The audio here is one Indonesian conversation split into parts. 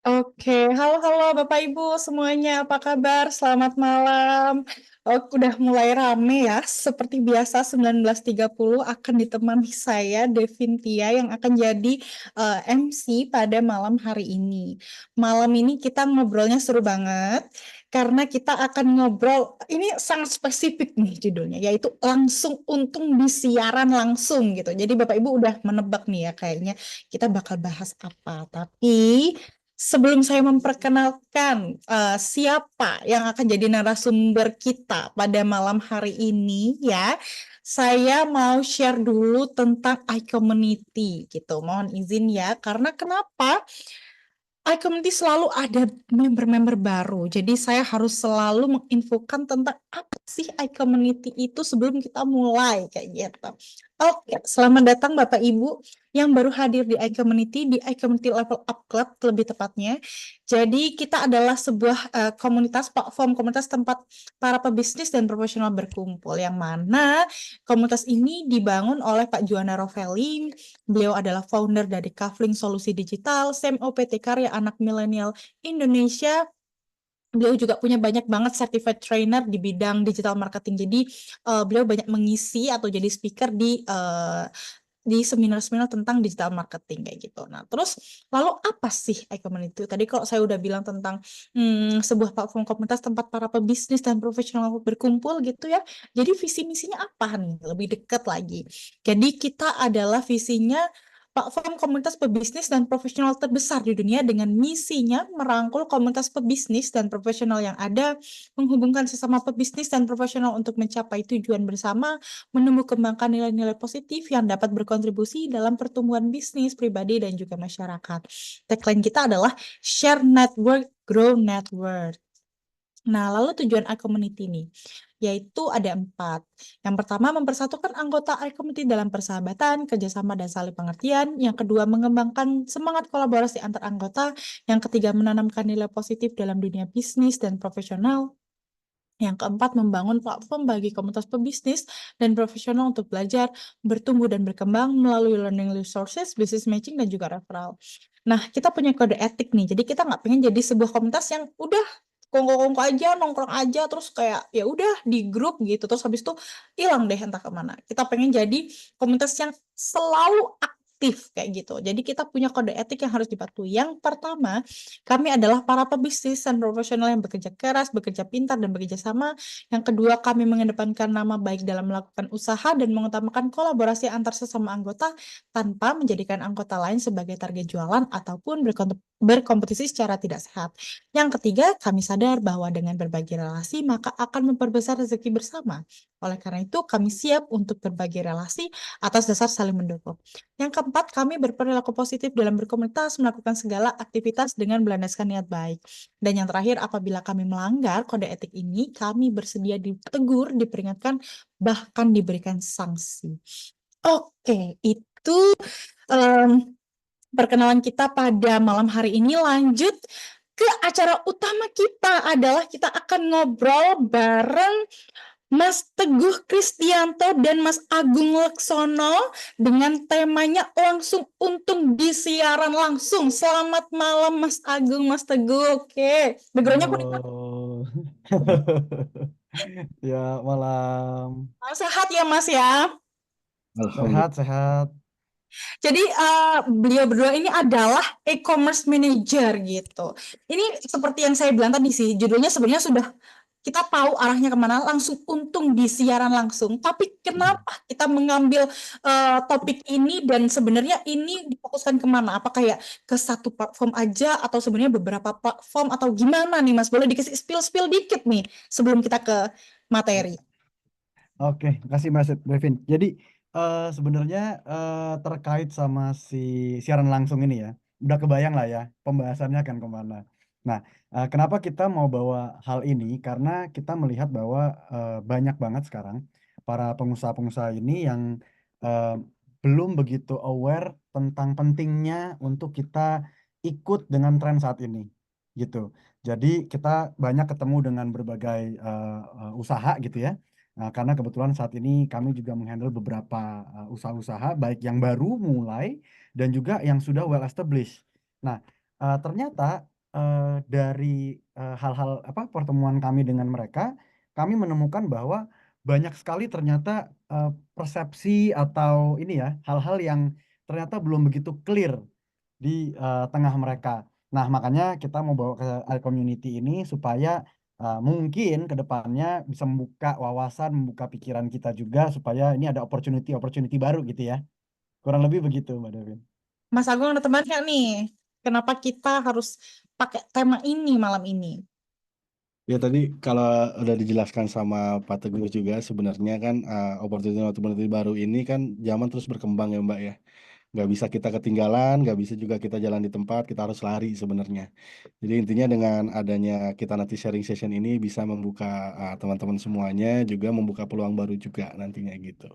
Oke, halo Bapak Ibu semuanya, apa kabar? Selamat malam. Oh, udah mulai rame ya. Seperti biasa 19.30 akan ditemani saya Devintia yang akan jadi MC pada malam hari ini. Malam ini kita ngobrolnya seru banget karena kita akan ngobrol, ini sangat spesifik nih judulnya, yaitu langsung untung di siaran langsung gitu. Jadi Bapak Ibu udah menebak nih ya kayaknya kita bakal bahas apa. Tapi sebelum saya memperkenalkan siapa yang akan jadi narasumber kita pada malam hari ini ya, saya mau share dulu tentang iCommunity gitu. Mohon izin ya, karena kenapa? iCommunity selalu ada member-member baru. Jadi saya harus selalu menginfokan tentang apa sih iCommunity itu sebelum kita mulai kayak gitu. Oke, selamat datang Bapak Ibu yang baru hadir di iCommunity Level Up Club lebih tepatnya. Jadi kita adalah sebuah komunitas, platform komunitas tempat para pebisnis dan profesional berkumpul, yang mana komunitas ini dibangun oleh Pak Juanda Rovelli. Beliau adalah founder dari Kafling Solusi Digital, SEM OPT Karya Anak Milenial Indonesia. Beliau juga punya banyak banget certified trainer di bidang digital marketing. Jadi beliau banyak mengisi atau jadi speaker di seminar-seminar tentang digital marketing kayak gitu. Nah, terus lalu apa sih iCommunity? Tadi kalau saya udah bilang tentang sebuah platform komunitas tempat para pebisnis dan profesional berkumpul gitu ya. Jadi visi misinya apa nih? Lebih dekat lagi. Jadi kita adalah visinya platform komunitas pebisnis dan profesional terbesar di dunia dengan misinya merangkul komunitas pebisnis dan profesional yang ada, menghubungkan sesama pebisnis dan profesional untuk mencapai tujuan bersama, menumbuh kembangkan nilai-nilai positif yang dapat berkontribusi dalam pertumbuhan bisnis pribadi dan juga masyarakat. Tagline kita adalah Share Network, Grow Network. Nah, lalu tujuan iCommunity nih, yaitu ada 4. Yang pertama, mempersatukan anggota iCommunity dalam persahabatan, kerjasama, dan saling pengertian. Yang kedua, mengembangkan semangat kolaborasi antar anggota. Yang ketiga, menanamkan nilai positif dalam dunia bisnis dan profesional. Yang keempat, membangun platform bagi komunitas pebisnis dan profesional untuk belajar, bertumbuh, dan berkembang melalui learning resources, business matching, dan juga referral. Nah, kita punya kode etik nih. Jadi kita nggak pengen jadi sebuah komunitas yang udah kongko-kongko aja, nongkrong aja, terus kayak ya udah di grup gitu, terus habis itu hilang deh entah kemana. Kita pengen jadi komunitas yang selalu aktif kayak gitu. Jadi kita punya kode etik yang harus dipatuhi. Yang pertama, kami adalah para pebisnis dan profesional yang bekerja keras, bekerja pintar, dan bekerja sama. Yang kedua, kami mengedepankan nama baik dalam melakukan usaha dan mengutamakan kolaborasi antar sesama anggota tanpa menjadikan anggota lain sebagai target jualan ataupun berkompetisi secara tidak sehat. Yang ketiga, kami sadar bahwa dengan berbagi relasi maka akan memperbesar rezeki bersama. Oleh karena itu, kami siap untuk berbagi relasi atas dasar saling mendukung. Yang keempat, kami berperilaku positif dalam berkomunitas, melakukan segala aktivitas dengan berlandaskan niat baik. Dan yang terakhir, apabila kami melanggar kode etik ini, kami bersedia ditegur, diperingatkan, bahkan diberikan sanksi. Oke, itu em, perkenalan kita pada malam hari ini. Lanjut ke acara utama kita adalah kita akan ngobrol bareng Mas Teguh Kristianto dan Mas Agung Laksono dengan temanya langsung untung di siaran langsung. Selamat malam Mas Agung, Mas Teguh. Oke, backgroundnya kuning. Halo. Ya, malam. Sehat ya Mas ya. Sehat, sehat. Jadi beliau berdua ini adalah e-commerce manager gitu. Ini seperti yang saya bilang tadi sih, judulnya sebenarnya sudah kita tahu arahnya kemana, langsung untung di siaran langsung. Tapi kenapa kita mengambil topik ini dan sebenarnya ini difokuskan kemana? Apa kayak ke satu platform aja atau sebenarnya beberapa platform atau gimana nih Mas? Boleh dikasih spill-spill dikit nih sebelum kita ke materi. Oke, kasih Mas Devin. Jadi sebenarnya terkait sama si siaran langsung ini ya, udah kebayang lah ya pembahasannya akan kemana. Nah, kenapa kita mau bawa hal ini? Karena kita melihat bahwa banyak banget sekarang para pengusaha-pengusaha ini yang eh, belum begitu aware tentang pentingnya untuk kita ikut dengan tren saat ini, gitu. Jadi kita banyak ketemu dengan berbagai usaha gitu ya. Nah, karena kebetulan saat ini kami juga menghandle beberapa usaha-usaha baik yang baru mulai dan juga yang sudah well established. Nah, ternyata dari hal-hal apa pertemuan kami dengan mereka, kami menemukan bahwa banyak sekali ternyata persepsi atau ini ya hal-hal yang ternyata belum begitu clear di tengah mereka. Nah, makanya kita mau bawa ke community ini supaya mungkin ke depannya bisa membuka wawasan, membuka pikiran kita juga supaya ini ada opportunity baru gitu ya. Kurang lebih begitu, Mbak Devin. Mas Agung ada teman nggak nih? Kenapa kita harus pakai tema ini malam ini? Ya tadi kalau udah dijelaskan sama Pak Teguh juga sebenarnya kan opportunity baru ini kan zaman terus berkembang ya Mbak ya. Nggak bisa kita ketinggalan, nggak bisa juga kita jalan di tempat, kita harus lari sebenarnya. Jadi intinya dengan adanya kita nanti sharing session ini bisa membuka teman-teman semuanya juga membuka peluang baru juga nantinya gitu.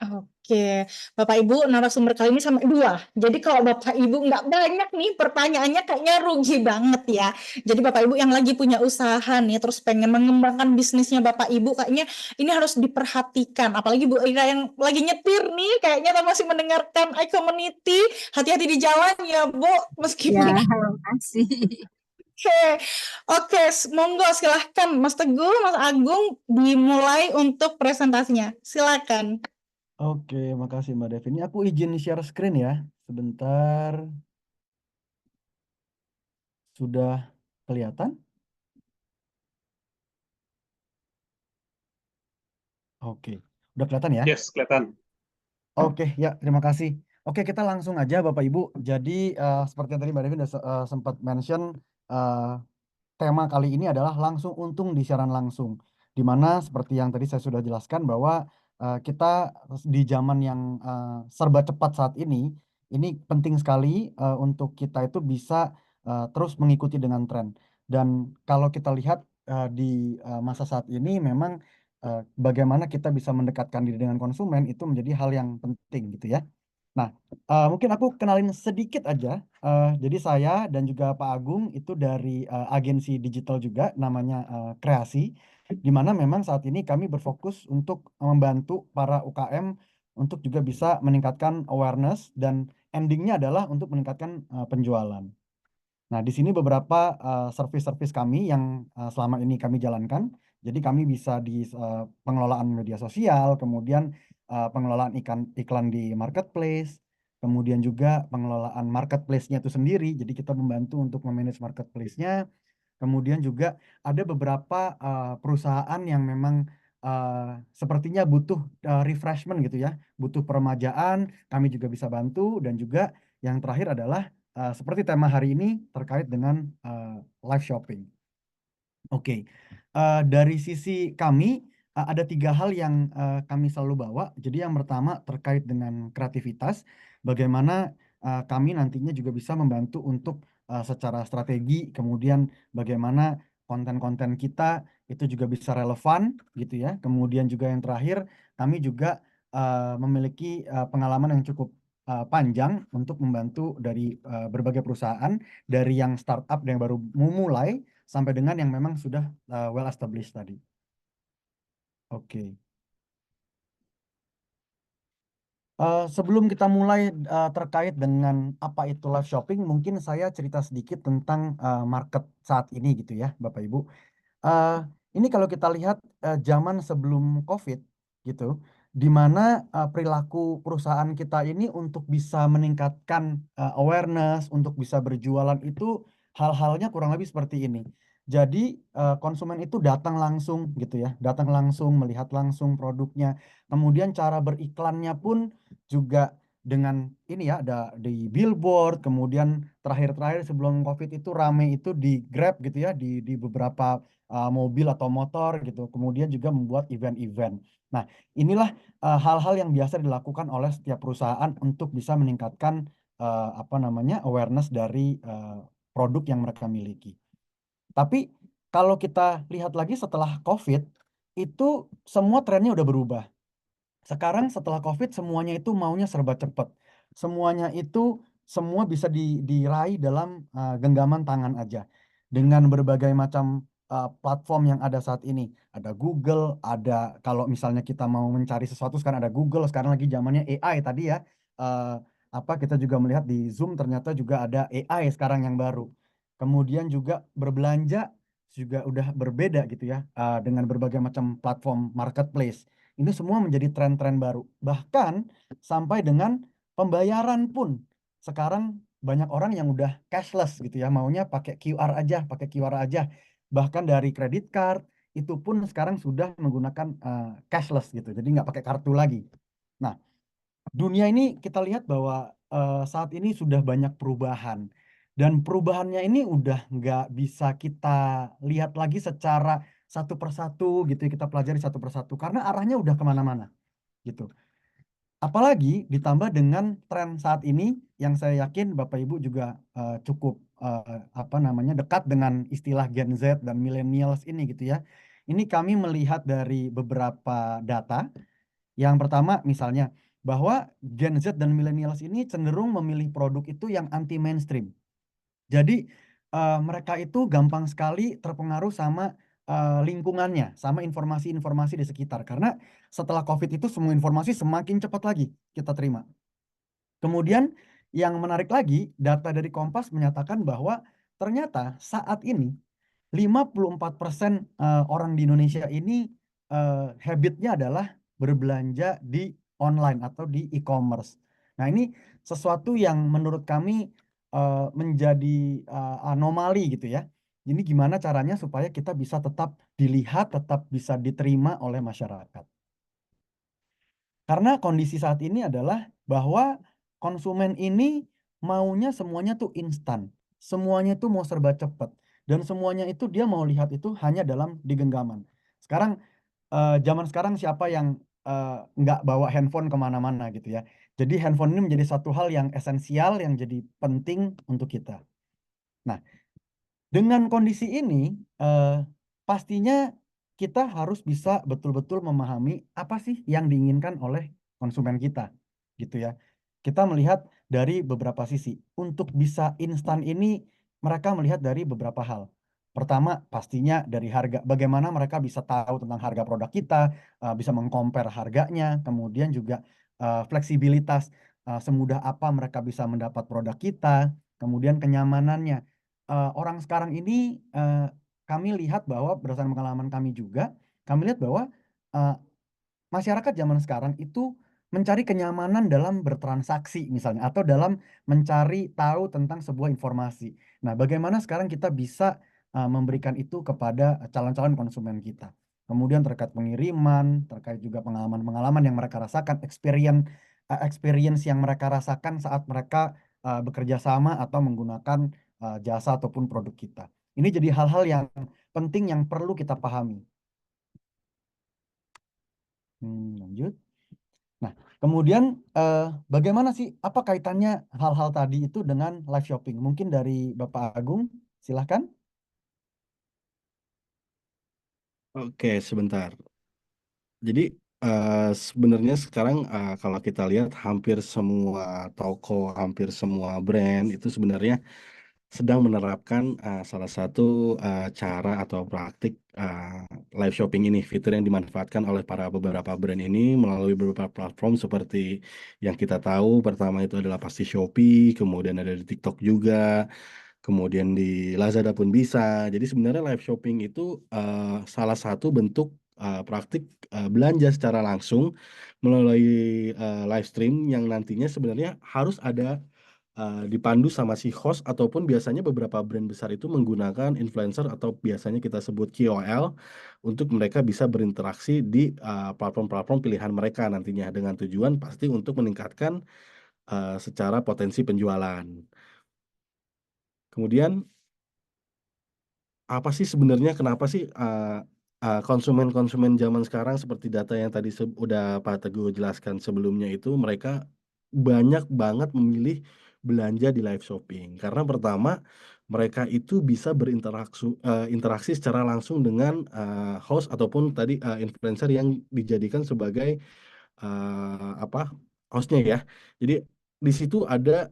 Oke, Bapak Ibu narasumber kali ini sampai dua. Jadi kalau Bapak Ibu nggak banyak nih pertanyaannya kayaknya rugi banget ya. Jadi Bapak Ibu yang lagi punya usaha nih, terus pengen mengembangkan bisnisnya Bapak Ibu, kayaknya ini harus diperhatikan. Apalagi Bu Ira yang lagi nyetir nih, kayaknya masih mendengarkan iCommunity. Hati-hati di jalan ya Bu, meskipun. Ya, makasih. Oke, oke, monggo silahkan Mas Teguh, Mas Agung dimulai untuk presentasinya. Silakan. Oke, makasih Mbak Devin. Ini aku izin share screen ya. Sebentar. Sudah kelihatan? Oke. Udah kelihatan ya? Yes, kelihatan. Oke, ya terima kasih. Oke, kita langsung aja Bapak Ibu. Jadi seperti yang tadi Mbak Devin udah sempat mention, eh, tema kali ini adalah langsung untung di siaran langsung. Di mana seperti yang tadi saya sudah jelaskan bahwa kita di zaman yang serba cepat saat ini penting sekali untuk kita itu bisa terus mengikuti dengan tren. Dan kalau kita lihat di masa saat ini memang bagaimana kita bisa mendekatkan diri dengan konsumen itu menjadi hal yang penting gitu ya. Nah, mungkin aku kenalin sedikit aja. Jadi saya dan juga Pak Agung itu dari agensi digital juga namanya Kreasi, di mana memang saat ini kami berfokus untuk membantu para UKM untuk juga bisa meningkatkan awareness dan endingnya adalah untuk meningkatkan penjualan. Nah, di sini beberapa service-service kami yang selama ini kami jalankan. Jadi kami bisa di pengelolaan media sosial, kemudian pengelolaan iklan di marketplace, kemudian juga pengelolaan marketplace-nya itu sendiri. Jadi kita membantu untuk memanage marketplace-nya. Kemudian juga ada beberapa perusahaan yang memang sepertinya butuh refreshment gitu ya, butuh peremajaan, kami juga bisa bantu. Dan juga yang terakhir adalah seperti tema hari ini terkait dengan live shopping. Oke, dari sisi kami ada tiga hal yang kami selalu bawa. Jadi yang pertama terkait dengan kreativitas, bagaimana kami nantinya juga bisa membantu untuk secara strategi, kemudian bagaimana konten-konten kita itu juga bisa relevan gitu ya. Kemudian juga yang terakhir, kami juga memiliki pengalaman yang cukup panjang untuk membantu dari berbagai perusahaan, dari yang startup yang baru memulai sampai dengan yang memang sudah well established tadi. Oke. Sebelum kita mulai terkait dengan apa itu live shopping, mungkin saya cerita sedikit tentang market saat ini gitu ya, Bapak Ibu. Eh, ini kalau kita lihat zaman sebelum COVID gitu, di mana perilaku perusahaan kita ini untuk bisa meningkatkan awareness, untuk bisa berjualan itu hal-halnya kurang lebih seperti ini. Jadi konsumen itu datang langsung gitu ya, datang langsung, melihat langsung produknya. Kemudian cara beriklannya pun juga dengan ini ya, ada di billboard, kemudian terakhir-terakhir sebelum COVID itu rame itu di Grab gitu ya, di beberapa mobil atau motor gitu. Kemudian juga membuat event-event. Nah, inilah hal-hal yang biasa dilakukan oleh setiap perusahaan untuk bisa meningkatkan apa namanya awareness dari produk yang mereka miliki. Tapi kalau kita lihat lagi setelah COVID, itu semua trennya udah berubah. Sekarang setelah COVID semuanya itu maunya serba cepat. Semuanya itu semua bisa diraih dalam genggaman tangan aja. Dengan berbagai macam platform yang ada saat ini. Ada Google, ada kalau misalnya kita mau mencari sesuatu sekarang ada Google, sekarang lagi zamannya AI tadi ya. Eh, apa kita juga melihat di Zoom ternyata juga ada AI sekarang yang baru. kemudian juga berbelanja juga udah berbeda gitu ya, dengan berbagai macam platform marketplace. Ini semua menjadi tren-tren baru. Bahkan sampai dengan pembayaran pun sekarang banyak orang yang udah cashless gitu ya, maunya pakai QR aja, pakai QR aja. Bahkan dari kredit card itu pun sekarang sudah menggunakan cashless gitu, jadi nggak pakai kartu lagi. Nah, dunia ini kita lihat bahwa saat ini sudah banyak perubahan, dan perubahannya ini udah nggak bisa kita lihat lagi secara satu persatu gitu ya, kita pelajari satu persatu karena arahnya udah kemana-mana gitu. Apalagi ditambah dengan tren saat ini yang saya yakin Bapak Ibu juga cukup apa namanya dekat dengan istilah Gen Z dan millennials ini gitu ya. Ini kami melihat dari beberapa data. Yang pertama misalnya bahwa Gen Z dan millennials ini cenderung memilih produk itu yang anti mainstream. Jadi mereka itu gampang sekali terpengaruh sama lingkungannya, sama informasi-informasi di sekitar. Karena setelah COVID itu semua informasi semakin cepat lagi kita terima. Kemudian yang menarik lagi, data dari Kompas menyatakan bahwa ternyata saat ini 54% orang di Indonesia ini habitnya adalah berbelanja di online atau di e-commerce. Nah, ini sesuatu yang menurut kami menjadi anomali gitu ya. Ini gimana caranya supaya kita bisa tetap dilihat, tetap bisa diterima oleh masyarakat. Karena kondisi saat ini adalah bahwa konsumen ini maunya semuanya tuh instan. Semuanya tuh mau serba cepat. Dan semuanya itu dia mau lihat itu hanya dalam di genggaman. Sekarang zaman sekarang siapa yang nggak bawa handphone kemana-mana gitu ya. Jadi handphone ini menjadi satu hal yang esensial yang jadi penting untuk kita. Nah, dengan kondisi ini, pastinya kita harus bisa betul-betul memahami apa sih yang diinginkan oleh konsumen kita, gitu ya. Kita melihat dari beberapa sisi. Untuk bisa instan ini, mereka melihat dari beberapa hal. Pertama, pastinya dari harga. Bagaimana mereka bisa tahu tentang harga produk kita, bisa mengcompare harganya, kemudian juga fleksibilitas, semudah apa mereka bisa mendapat produk kita, kemudian kenyamanannya. Orang sekarang ini kami lihat bahwa berdasarkan pengalaman kami juga, kami lihat bahwa eh, masyarakat zaman sekarang itu mencari kenyamanan dalam bertransaksi misalnya atau dalam mencari tahu tentang sebuah informasi. Nah, bagaimana sekarang kita bisa memberikan itu kepada calon-calon konsumen kita. Kemudian terkait pengiriman, terkait juga pengalaman-pengalaman yang mereka rasakan, experience yang mereka rasakan saat mereka bekerja sama atau menggunakan jasa ataupun produk kita. Ini jadi hal-hal yang penting yang perlu kita pahami. Lanjut. Nah, kemudian bagaimana sih, apa kaitannya hal-hal tadi itu dengan live shopping? Mungkin dari Bapak Agung, silahkan. Oke, sebentar. Jadi sebenarnya sekarang kalau kita lihat hampir semua toko, hampir semua brand itu sebenarnya sedang menerapkan salah satu cara atau praktik live shopping ini, fitur yang dimanfaatkan oleh para beberapa brand ini melalui beberapa platform seperti yang kita tahu. Pertama itu adalah pasti Shopee, kemudian ada di TikTok juga, kemudian di Lazada pun bisa. Jadi sebenarnya live shopping itu salah satu bentuk praktik belanja secara langsung melalui live stream yang nantinya sebenarnya harus ada dipandu sama si host ataupun biasanya beberapa brand besar itu menggunakan influencer atau biasanya kita sebut KOL untuk mereka bisa berinteraksi di platform-platform pilihan mereka nantinya dengan tujuan pasti untuk meningkatkan secara potensi penjualan. Kemudian apa sih sebenarnya kenapa sih konsumen-konsumen zaman sekarang seperti data yang tadi udah Pak Teguh jelaskan sebelumnya itu mereka banyak banget memilih belanja di live shopping karena pertama mereka itu bisa interaksi secara langsung dengan host ataupun tadi influencer yang dijadikan sebagai apa hostnya ya. Jadi di situ ada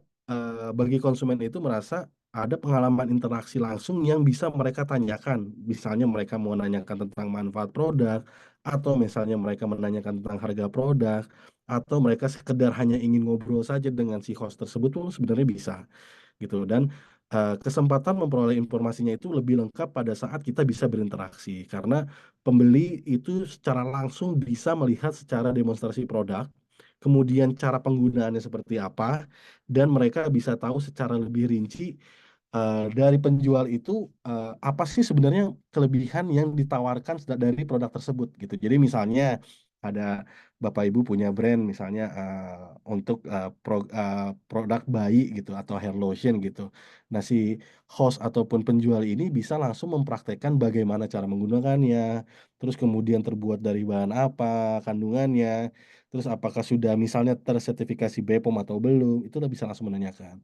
bagi konsumen itu merasa ada pengalaman interaksi langsung yang bisa mereka tanyakan. Misalnya mereka mau menanyakan tentang manfaat produk, atau misalnya mereka menanyakan tentang harga produk, atau mereka sekedar hanya ingin ngobrol saja dengan si host tersebut pun sebenarnya bisa gitu. Dan kesempatan memperoleh informasinya itu lebih lengkap pada saat kita bisa berinteraksi. Karena pembeli itu secara langsung bisa melihat secara demonstrasi produk, kemudian cara penggunaannya seperti apa, dan mereka bisa tahu secara lebih rinci dari penjual itu apa sih sebenarnya kelebihan yang ditawarkan dari produk tersebut gitu. Jadi misalnya ada Bapak Ibu punya brand misalnya untuk produk bayi gitu atau hair lotion gitu. Nah, si host ataupun penjual ini bisa langsung mempraktekkan bagaimana cara menggunakannya, terus kemudian terbuat dari bahan apa, kandungannya, terus apakah sudah misalnya tersertifikasi BPOM atau belum, itu udah bisa langsung menanyakan.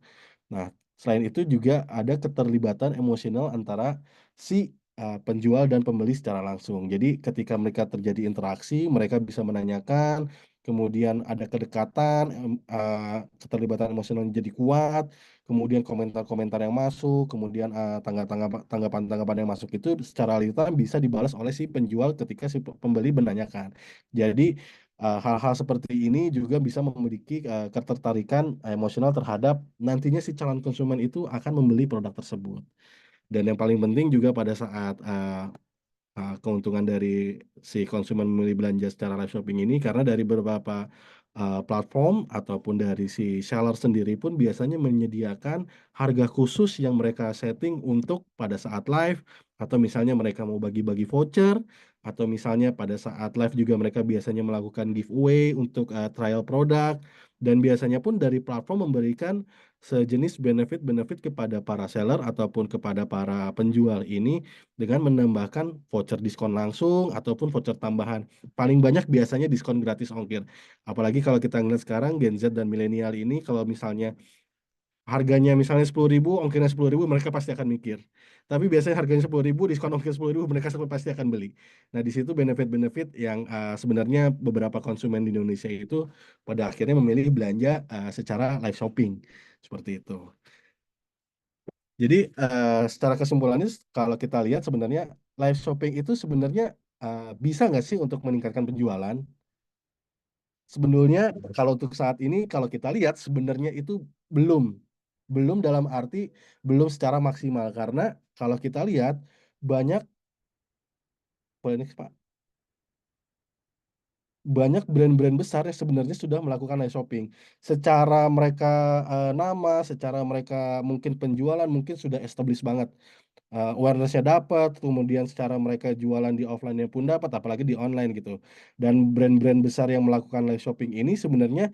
Nah, selain itu juga ada keterlibatan emosional antara si penjual dan pembeli secara langsung. Jadi ketika mereka terjadi interaksi, mereka bisa menanyakan, kemudian ada kedekatan, keterlibatan emosional yang jadi kuat, kemudian komentar-komentar yang masuk, kemudian tanggapan-tanggapan yang masuk itu secara real time bisa dibalas oleh si penjual ketika si pembeli menanyakan. Jadi hal-hal seperti ini juga bisa memiliki ketertarikan emosional terhadap nantinya si calon konsumen itu akan membeli produk tersebut. Dan yang paling penting juga pada saat keuntungan dari si konsumen memilih belanja secara live shopping ini karena dari beberapa platform ataupun dari si seller sendiri pun biasanya menyediakan harga khusus yang mereka setting untuk pada saat live atau misalnya mereka mau bagi-bagi voucher atau misalnya pada saat live juga mereka biasanya melakukan giveaway untuk trial produk dan biasanya pun dari platform memberikan sejenis benefit-benefit kepada para seller ataupun kepada para penjual ini dengan menambahkan voucher diskon langsung ataupun voucher tambahan. Paling banyak biasanya diskon gratis ongkir. Apalagi kalau kita ngeliat sekarang Gen Z dan milenial ini kalau misalnya harganya misalnya 10.000, ongkirnya 10.000, mereka pasti akan mikir. Tapi biasanya harganya 10.000, diskon ongkir 10.000, mereka pasti akan beli. Nah, di situ benefit-benefit yang sebenarnya beberapa konsumen di Indonesia itu pada akhirnya memilih belanja secara live shopping. Seperti itu. Jadi secara kesimpulannya kalau kita lihat sebenarnya live shopping itu sebenarnya bisa nggak sih untuk meningkatkan penjualan? Sebenarnya kalau untuk saat ini kalau kita lihat sebenarnya itu belum. Belum dalam arti belum secara maksimal karena kalau kita lihat banyak Pak, banyak brand-brand besar yang sebenarnya sudah melakukan live shopping. Secara mereka nama, secara mereka mungkin penjualan mungkin sudah established banget. Awareness-nya dapat, kemudian secara mereka jualan di offline-nya pun dapat, apalagi di online gitu. Dan brand-brand besar yang melakukan live shopping ini sebenarnya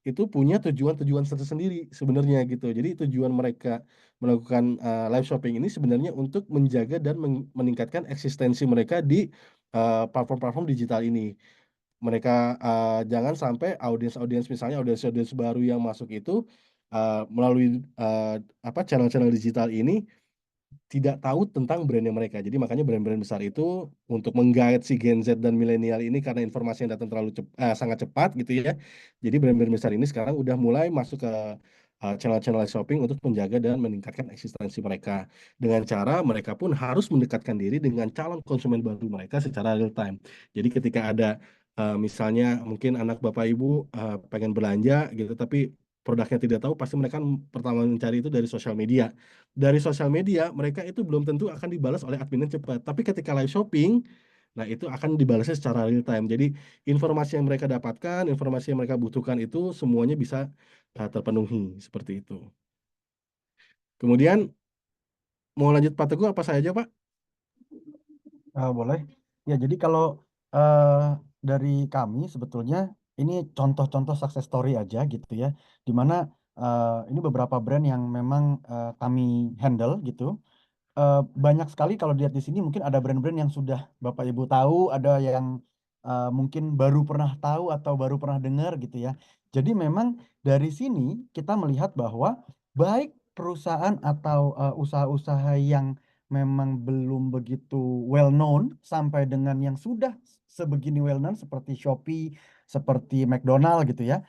itu punya tujuan-tujuan tersendiri sebenarnya gitu. Jadi tujuan mereka melakukan live shopping ini sebenarnya untuk menjaga dan meningkatkan eksistensi mereka di platform-platform digital ini. Mereka jangan sampai audiens-audiens misalnya audiens-audiens baru yang masuk itu melalui channel-channel digital ini tidak tahu tentang brandnya mereka. Jadi makanya brand-brand besar itu untuk menggait si Gen Z dan milenial ini karena informasi yang datang sangat cepat gitu ya. Jadi brand-brand besar ini sekarang udah mulai masuk ke channel-channel shopping untuk menjaga dan meningkatkan eksistensi mereka. Dengan cara mereka pun harus mendekatkan diri dengan calon konsumen baru mereka secara real time. Jadi ketika ada misalnya mungkin anak bapak ibu pengen belanja gitu tapi produknya tidak tahu pasti mereka pertama mencari itu dari sosial media. Dari sosial media mereka itu belum tentu akan dibalas oleh admin yang cepat. Tapi ketika live shopping, nah itu akan dibalasnya secara real time. Jadi informasi yang mereka dapatkan, informasi yang mereka butuhkan itu semuanya bisa terpenuhi seperti itu. Kemudian mau lanjut Pak Teguh apa saja Pak? Boleh. Ya, jadi kalau eh, dari kami sebetulnya ini contoh-contoh success story aja gitu ya, di mana ini beberapa brand yang memang kami handle gitu. Banyak sekali kalau dilihat di sini mungkin ada brand-brand yang sudah Bapak Ibu tahu, ada yang mungkin baru pernah tahu atau baru pernah dengar gitu ya. Jadi memang dari sini kita melihat bahwa baik perusahaan atau usaha-usaha yang memang belum begitu well known sampai dengan yang sudah sebegini well known seperti Shopee, seperti McDonald gitu ya.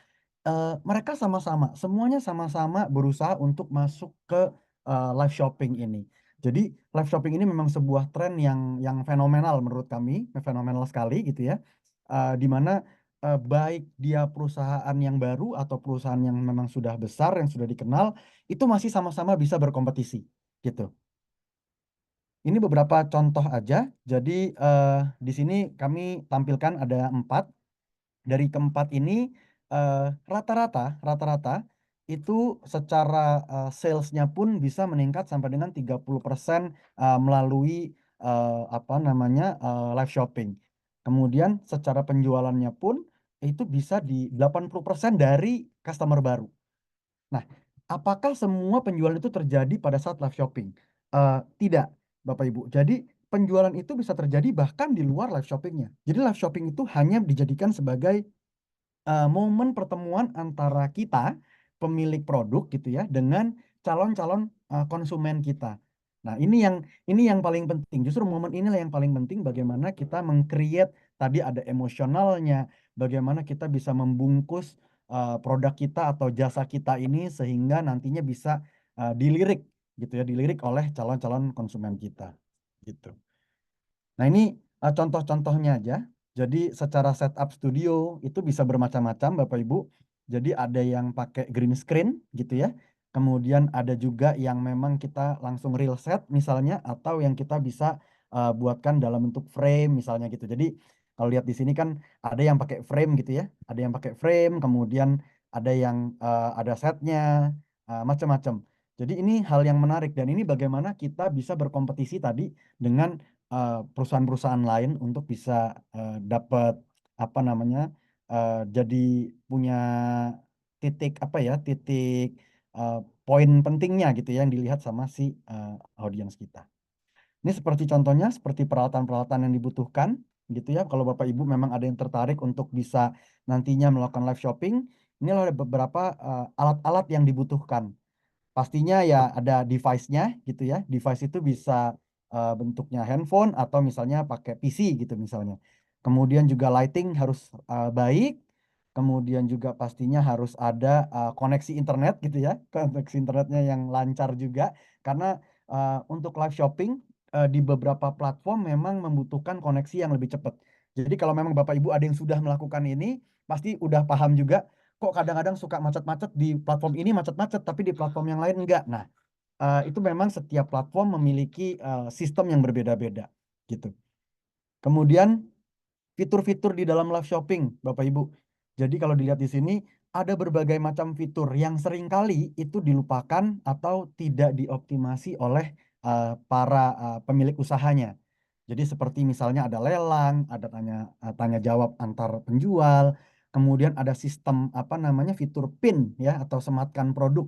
Mereka sama-sama, semuanya sama-sama berusaha untuk masuk ke live shopping ini. Jadi live shopping ini memang sebuah tren yang fenomenal menurut kami, fenomenal sekali gitu ya. Di mana baik dia perusahaan yang baru atau perusahaan yang memang sudah besar, yang sudah dikenal, itu masih sama-sama bisa berkompetisi gitu. Ini beberapa contoh aja. Jadi di sini kami tampilkan ada 4. Dari keempat ini rata-rata itu secara salesnya pun bisa meningkat sampai dengan 30% melalui apa namanya live shopping. Kemudian secara penjualannya pun itu bisa di 80% dari customer baru. Nah, apakah semua penjualan itu terjadi pada saat live shopping? Tidak, Bapak Ibu. Jadi penjualan itu bisa terjadi bahkan di luar live shoppingnya. Jadi live shopping itu hanya dijadikan sebagai momen pertemuan antara kita, pemilik produk gitu ya, dengan calon-calon konsumen kita. Nah, ini yang paling penting. Justru momen inilah yang paling penting bagaimana kita meng-create tadi ada emosionalnya, bagaimana kita bisa membungkus produk kita atau jasa kita ini sehingga nantinya bisa dilirik gitu ya, dilirik oleh calon-calon konsumen kita gitu. Nah, ini contoh-contohnya aja. Jadi secara setup studio itu bisa bermacam-macam Bapak Ibu. Jadi ada yang pakai green screen gitu ya. Kemudian ada juga yang memang kita langsung real set misalnya, atau yang kita bisa buatkan dalam bentuk frame misalnya gitu. Jadi kalau lihat di sini kan ada yang pakai frame gitu ya. Ada yang pakai frame, kemudian ada yang ada setnya, macam-macam. Jadi ini hal yang menarik, dan ini bagaimana kita bisa berkompetisi tadi dengan perusahaan-perusahaan lain untuk bisa dapat apa namanya jadi punya titik apa ya, titik poin pentingnya gitu ya, yang dilihat sama si audiens kita. Ini seperti contohnya seperti peralatan-peralatan yang dibutuhkan gitu ya. Kalau Bapak Ibu memang ada yang tertarik untuk bisa nantinya melakukan live shopping, ini ada beberapa alat-alat yang dibutuhkan. Pastinya ya ada device-nya gitu ya. Device itu bisa bentuknya handphone atau misalnya pakai PC gitu misalnya. Kemudian juga lighting harus baik. Kemudian juga pastinya harus ada koneksi internet gitu ya. Koneksi internetnya yang lancar juga. Karena untuk live shopping di beberapa platform memang membutuhkan koneksi yang lebih cepat. Jadi kalau memang Bapak Ibu ada yang sudah melakukan ini, pasti udah paham juga kok kadang-kadang suka macet-macet di platform ini, macet-macet tapi di platform yang lain enggak. Nah, itu memang setiap platform memiliki sistem yang berbeda-beda gitu. Kemudian fitur-fitur di dalam live shopping, Bapak Ibu. Jadi kalau dilihat di sini ada berbagai macam fitur yang seringkali itu dilupakan atau tidak dioptimasi oleh para pemilik usahanya. Jadi seperti misalnya ada lelang, ada tanya jawab antar penjual, kemudian ada sistem apa namanya fitur pin ya atau sematkan produk.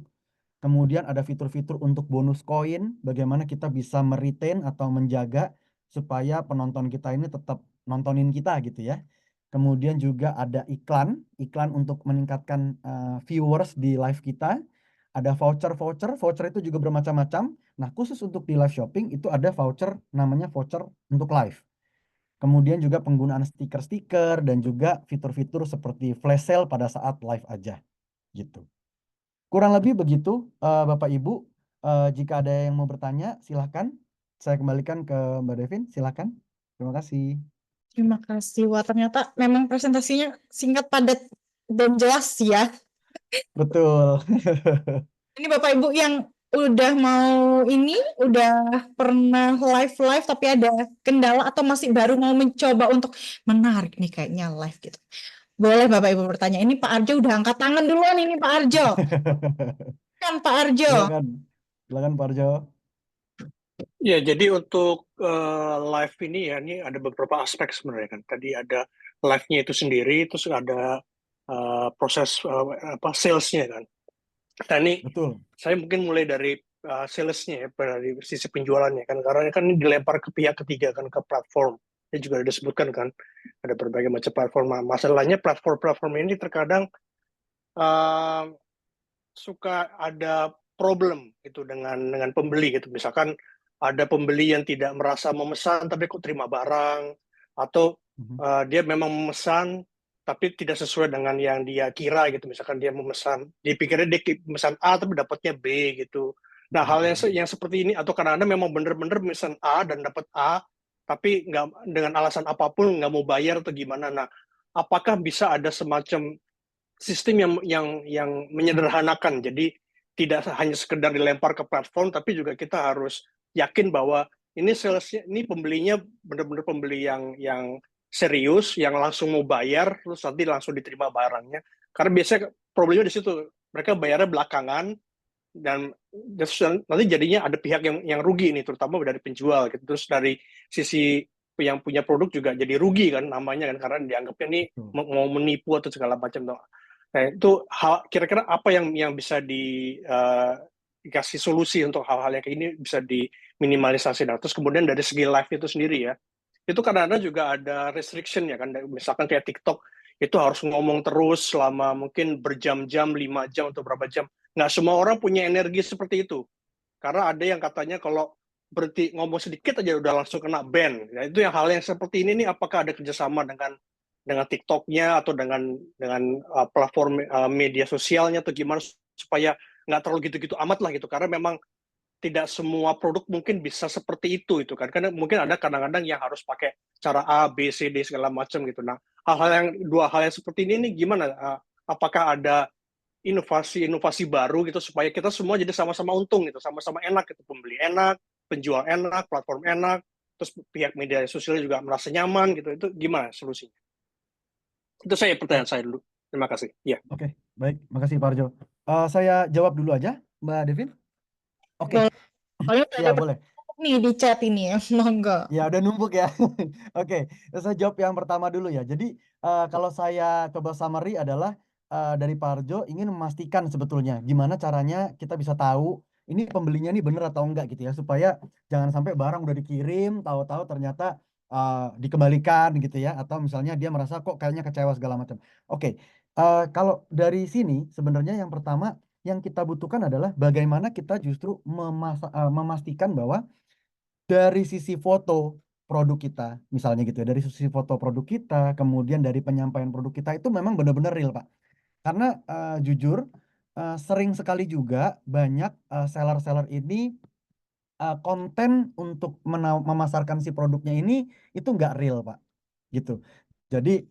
Kemudian ada fitur-fitur untuk bonus koin, bagaimana kita bisa meretain atau menjaga supaya penonton kita ini tetap nontonin kita gitu ya. Kemudian juga ada iklan untuk meningkatkan viewers di live kita. Ada voucher itu juga bermacam-macam. Nah, khusus untuk di live shopping itu ada voucher namanya voucher untuk live. Kemudian juga penggunaan stiker-stiker dan juga fitur-fitur seperti flash sale pada saat live aja gitu. Kurang lebih begitu Bapak Ibu. Jika ada yang mau bertanya silahkan. Saya kembalikan ke Mbak Devin, silahkan. Terima kasih. Terima kasih. Wah, ternyata memang presentasinya singkat, padat, dan jelas ya. Betul. Ini Bapak Ibu yang udah mau udah pernah live tapi ada kendala atau masih baru mau mencoba untuk menarik nih kayaknya live gitu. Boleh Bapak Ibu bertanya. Ini Pak Arjo udah angkat tangan duluan ini Pak Arjo. Kan Pak Arjo. Silakan Pak Arjo. Ya, jadi untuk live ini ya, ini ada beberapa aspek sebenarnya kan. Tadi ada live-nya itu sendiri, terus ada proses sales-nya kan. Nah ini Betul. saya mungkin mulai dari sales-nya ya, dari sisi penjualannya kan. Karena kan ini dilempar ke pihak ketiga kan, ke platform. Ini juga disebutkan kan, ada berbagai macam platform. Masalahnya platform-platform ini terkadang suka ada problem gitu dengan pembeli gitu. Misalkan ada pembeli yang tidak merasa memesan tapi kok terima barang, atau dia memang memesan tapi tidak sesuai dengan yang dia kira gitu. Misalkan dia memesan, dipikirnya dia memesan A tapi dapatnya B gitu. Nah, hal yang seperti ini, atau kadang-kadang memang benar-benar memesan A dan dapat A tapi nggak, dengan alasan apapun nggak mau bayar atau gimana. Nah, apakah bisa ada semacam sistem yang menyederhanakan. Jadi tidak hanya sekedar dilempar ke platform, tapi juga kita harus yakin bahwa ini salesnya, ini pembelinya benar-benar pembeli yang serius, yang langsung mau bayar, terus nanti langsung diterima barangnya. Karena biasanya problemnya di situ, mereka bayarnya belakangan, dan nanti jadinya ada pihak yang rugi nih, terutama dari penjual gitu. Terus dari sisi yang punya produk juga jadi rugi kan namanya kan, karena dianggapnya nih mau menipu atau segala macam. Nah, itu kira-kira apa yang bisa dikasih solusi untuk hal-hal yang kayak ini bisa diminimalisasi. Nah, terus kemudian dari segi live itu sendiri ya, itu kadang-kadang juga ada restriction ya kan, misalkan kayak TikTok itu harus ngomong terus selama mungkin berjam-jam, 5 jam atau berapa jam. Nggak semua orang punya energi seperti itu, karena ada yang katanya kalau berhenti ngomong sedikit aja udah langsung kena ban. Nah, itu yang hal yang seperti ini nih, apakah ada kerjasama dengan TikToknya atau dengan platform media sosialnya atau gimana supaya nggak terlalu gitu-gitu amat lah gitu, karena memang tidak semua produk mungkin bisa seperti itu kan, karena mungkin ada kadang-kadang yang harus pakai cara A, B, C, D segala macam gitu. Nah, dua hal yang seperti ini nih gimana? Apakah ada inovasi baru gitu supaya kita semua jadi sama-sama untung gitu, sama-sama enak gitu, pembeli enak, penjual enak, platform enak, terus pihak media sosial juga merasa nyaman gitu. Itu gimana solusinya? Itu pertanyaan saya dulu. Terima kasih. Ya. Oke, baik. Makasih Pak Arjo. Saya jawab dulu aja, Mbak Devin. Oke. Boleh. Soalnya Ya, ada boleh. nih di chat ini ya, monggo. Ya, udah numpuk ya. Oke, saya jawab yang pertama dulu ya. Jadi, kalau saya coba summary adalah dari Pak Arjo ingin memastikan sebetulnya gimana caranya kita bisa tahu ini pembelinya nih bener atau enggak gitu ya, supaya jangan sampai barang udah dikirim, tahu-tahu ternyata dikembalikan gitu ya, atau misalnya dia merasa kok kayaknya kecewa segala macam. Oke, kalau dari sini sebenarnya yang pertama yang kita butuhkan adalah bagaimana kita justru memastikan bahwa dari sisi foto produk kita, misalnya gitu ya, dari sisi foto produk kita, kemudian dari penyampaian produk kita itu memang benar-benar real, Pak. Karena jujur sering sekali juga banyak seller-seller ini konten untuk memasarkan si produknya ini itu nggak real, Pak. Gitu. Jadi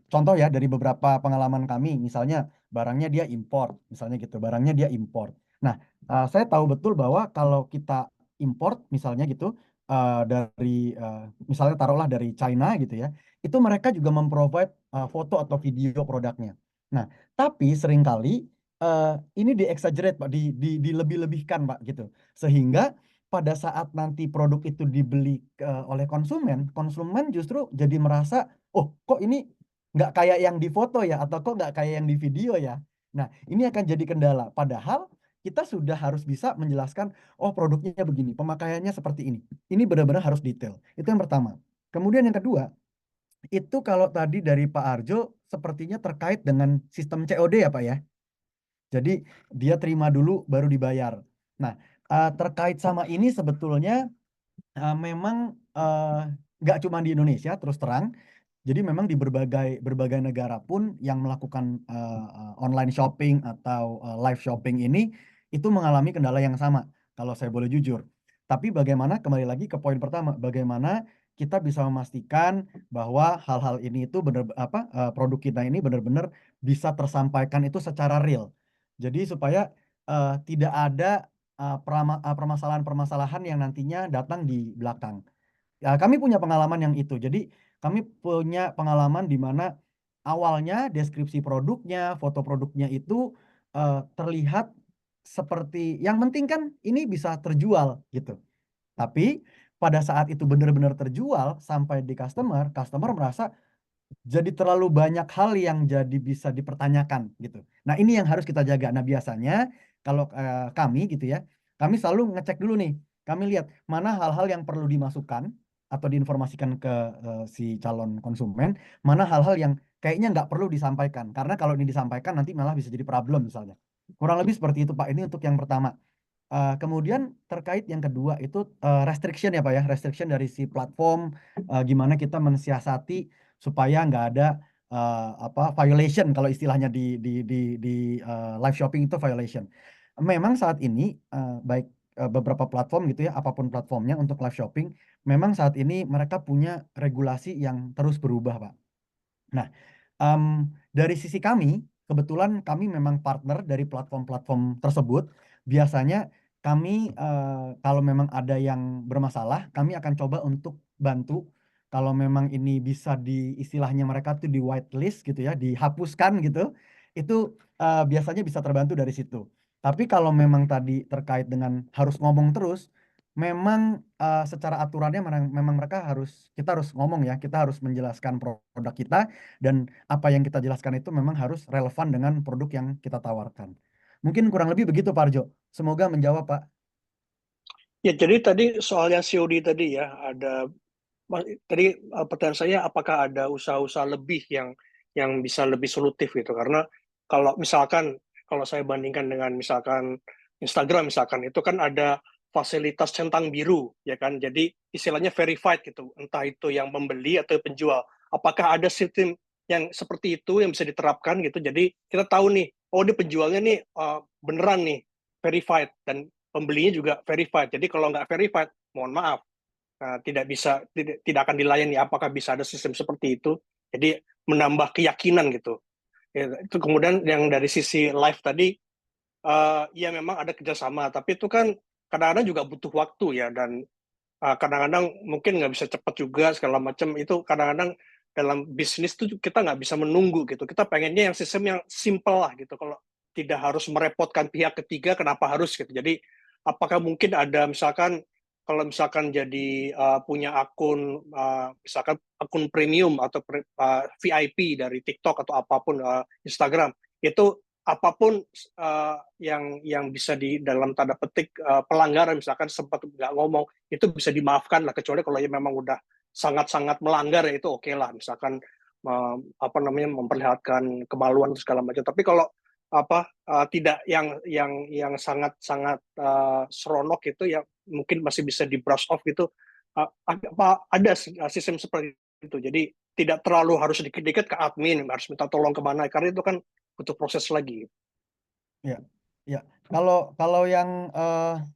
contoh ya dari beberapa pengalaman kami, misalnya barangnya dia import, misalnya gitu, barangnya dia import. Nah, saya tahu betul bahwa kalau kita import misalnya gitu dari misalnya taruhlah dari China gitu ya, itu mereka juga memprovide foto atau video produknya. Nah, tapi seringkali ini di-exaggerate Pak, dilebih-lebihkan Pak gitu. Sehingga pada saat nanti produk itu dibeli oleh konsumen, konsumen justru jadi merasa, oh kok ini nggak kayak yang di foto ya, atau kok nggak kayak yang di video ya. Nah, ini akan jadi kendala. Padahal kita sudah harus bisa menjelaskan, oh produknya begini, pemakaiannya seperti ini. Ini benar-benar harus detail. Itu yang pertama. Kemudian yang kedua, itu kalau tadi dari Pak Arjo, sepertinya terkait dengan sistem COD ya Pak ya. Jadi dia terima dulu baru dibayar. Nah, terkait sama ini sebetulnya memang nggak cuma di Indonesia terus terang. Jadi memang di berbagai negara pun yang melakukan online shopping atau live shopping ini itu mengalami kendala yang sama kalau saya boleh jujur. Tapi bagaimana kembali lagi ke poin pertama, bagaimana kita bisa memastikan bahwa hal-hal ini itu produk kita ini benar-benar bisa tersampaikan itu secara real. Jadi supaya tidak ada permasalahan-permasalahan yang nantinya datang di belakang. Ya, kami punya pengalaman yang itu. Jadi kami punya pengalaman di mana awalnya deskripsi produknya, foto produknya itu terlihat seperti yang penting kan ini bisa terjual gitu. Tapi pada saat itu benar-benar terjual sampai di customer merasa jadi terlalu banyak hal yang jadi bisa dipertanyakan gitu. Nah, ini yang harus kita jaga. Nah, biasanya kalau kami gitu ya, kami selalu ngecek dulu nih. Kami lihat mana hal-hal yang perlu dimasukkan atau diinformasikan ke si calon konsumen, mana hal-hal yang kayaknya nggak perlu disampaikan. Karena kalau ini disampaikan nanti malah bisa jadi problem misalnya. Kurang lebih seperti itu Pak. Ini untuk yang pertama. Kemudian terkait yang kedua itu restriction ya Pak ya, restriction dari si platform, gimana kita mensiasati supaya nggak ada violation kalau istilahnya di live shopping itu violation. Memang saat ini baik beberapa platform gitu ya, apapun platformnya untuk live shopping, memang saat ini mereka punya regulasi yang terus berubah Pak. Nah, dari sisi kami, kebetulan kami memang partner dari platform-platform tersebut. Biasanya kami kalau memang ada yang bermasalah, kami akan coba untuk bantu. Kalau memang ini bisa istilahnya mereka tuh di whitelist gitu ya, dihapuskan gitu, itu biasanya bisa terbantu dari situ. Tapi kalau memang tadi terkait dengan harus ngomong terus, memang secara aturannya memang kita harus ngomong ya, kita harus menjelaskan produk kita, dan apa yang kita jelaskan itu memang harus relevan dengan produk yang kita tawarkan. Mungkin kurang lebih begitu Pak Arjo. Semoga menjawab Pak. Ya, jadi tadi soal yang COD tadi ya, tadi pertanyaan saya apakah ada usaha-usaha lebih yang bisa lebih solutif gitu, karena kalau saya bandingkan dengan misalkan Instagram misalkan, itu kan ada fasilitas centang biru ya kan, jadi istilahnya verified gitu, entah itu yang membeli atau penjual. Apakah ada sistem yang seperti itu yang bisa diterapkan gitu, jadi kita tahu nih, oh ini penjualnya nih beneran nih verified, dan pembelinya juga verified. Jadi kalau nggak verified, mohon maaf, tidak akan dilayani. Apakah bisa ada sistem seperti itu? Jadi menambah keyakinan gitu. Ya, itu kemudian yang dari sisi live tadi, ya memang ada kerjasama, tapi itu kan kadang-kadang juga butuh waktu ya, dan kadang-kadang mungkin nggak bisa cepat juga segala macam. Itu kadang-kadang dalam bisnis tuh kita nggak bisa menunggu gitu. Kita pengennya yang sistem yang simple lah gitu. Kalau tidak harus merepotkan pihak ketiga, kenapa harus gitu. Jadi apakah mungkin ada misalkan, kalau misalkan jadi punya akun, misalkan akun premium atau VIP dari TikTok atau apapun, Instagram, itu apapun yang bisa di dalam tanda petik pelanggaran, misalkan sempat nggak ngomong, itu bisa dimaafkan lah, kecuali kalau ya memang udah sangat-sangat melanggar, ya itu oke lah, misalkan memperlihatkan kemaluan segala macam. Tapi kalau tidak yang sangat-sangat seronok itu, ya mungkin masih bisa di brush off gitu. Ada sistem seperti itu, jadi tidak terlalu harus dikit-dikit ke admin, harus minta tolong kemana, karena itu kan butuh proses lagi. Ya, ya. Kalau yang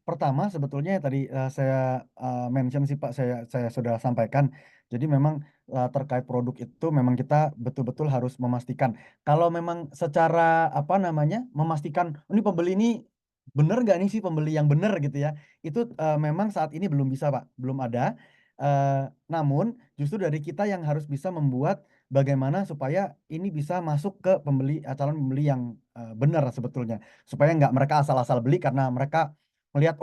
pertama sebetulnya tadi saya mention sih Pak, saya sudah sampaikan. Jadi memang terkait produk itu memang kita betul-betul harus memastikan. Kalau memang secara apa namanya memastikan ini pembeli ini bener nggak nih sih pembeli yang bener gitu ya. Itu memang saat ini belum bisa Pak, belum ada. Namun justru dari kita yang harus bisa membuat bagaimana supaya ini bisa masuk ke calon pembeli yang benar sebetulnya, supaya nggak mereka asal-asal beli karena mereka melihat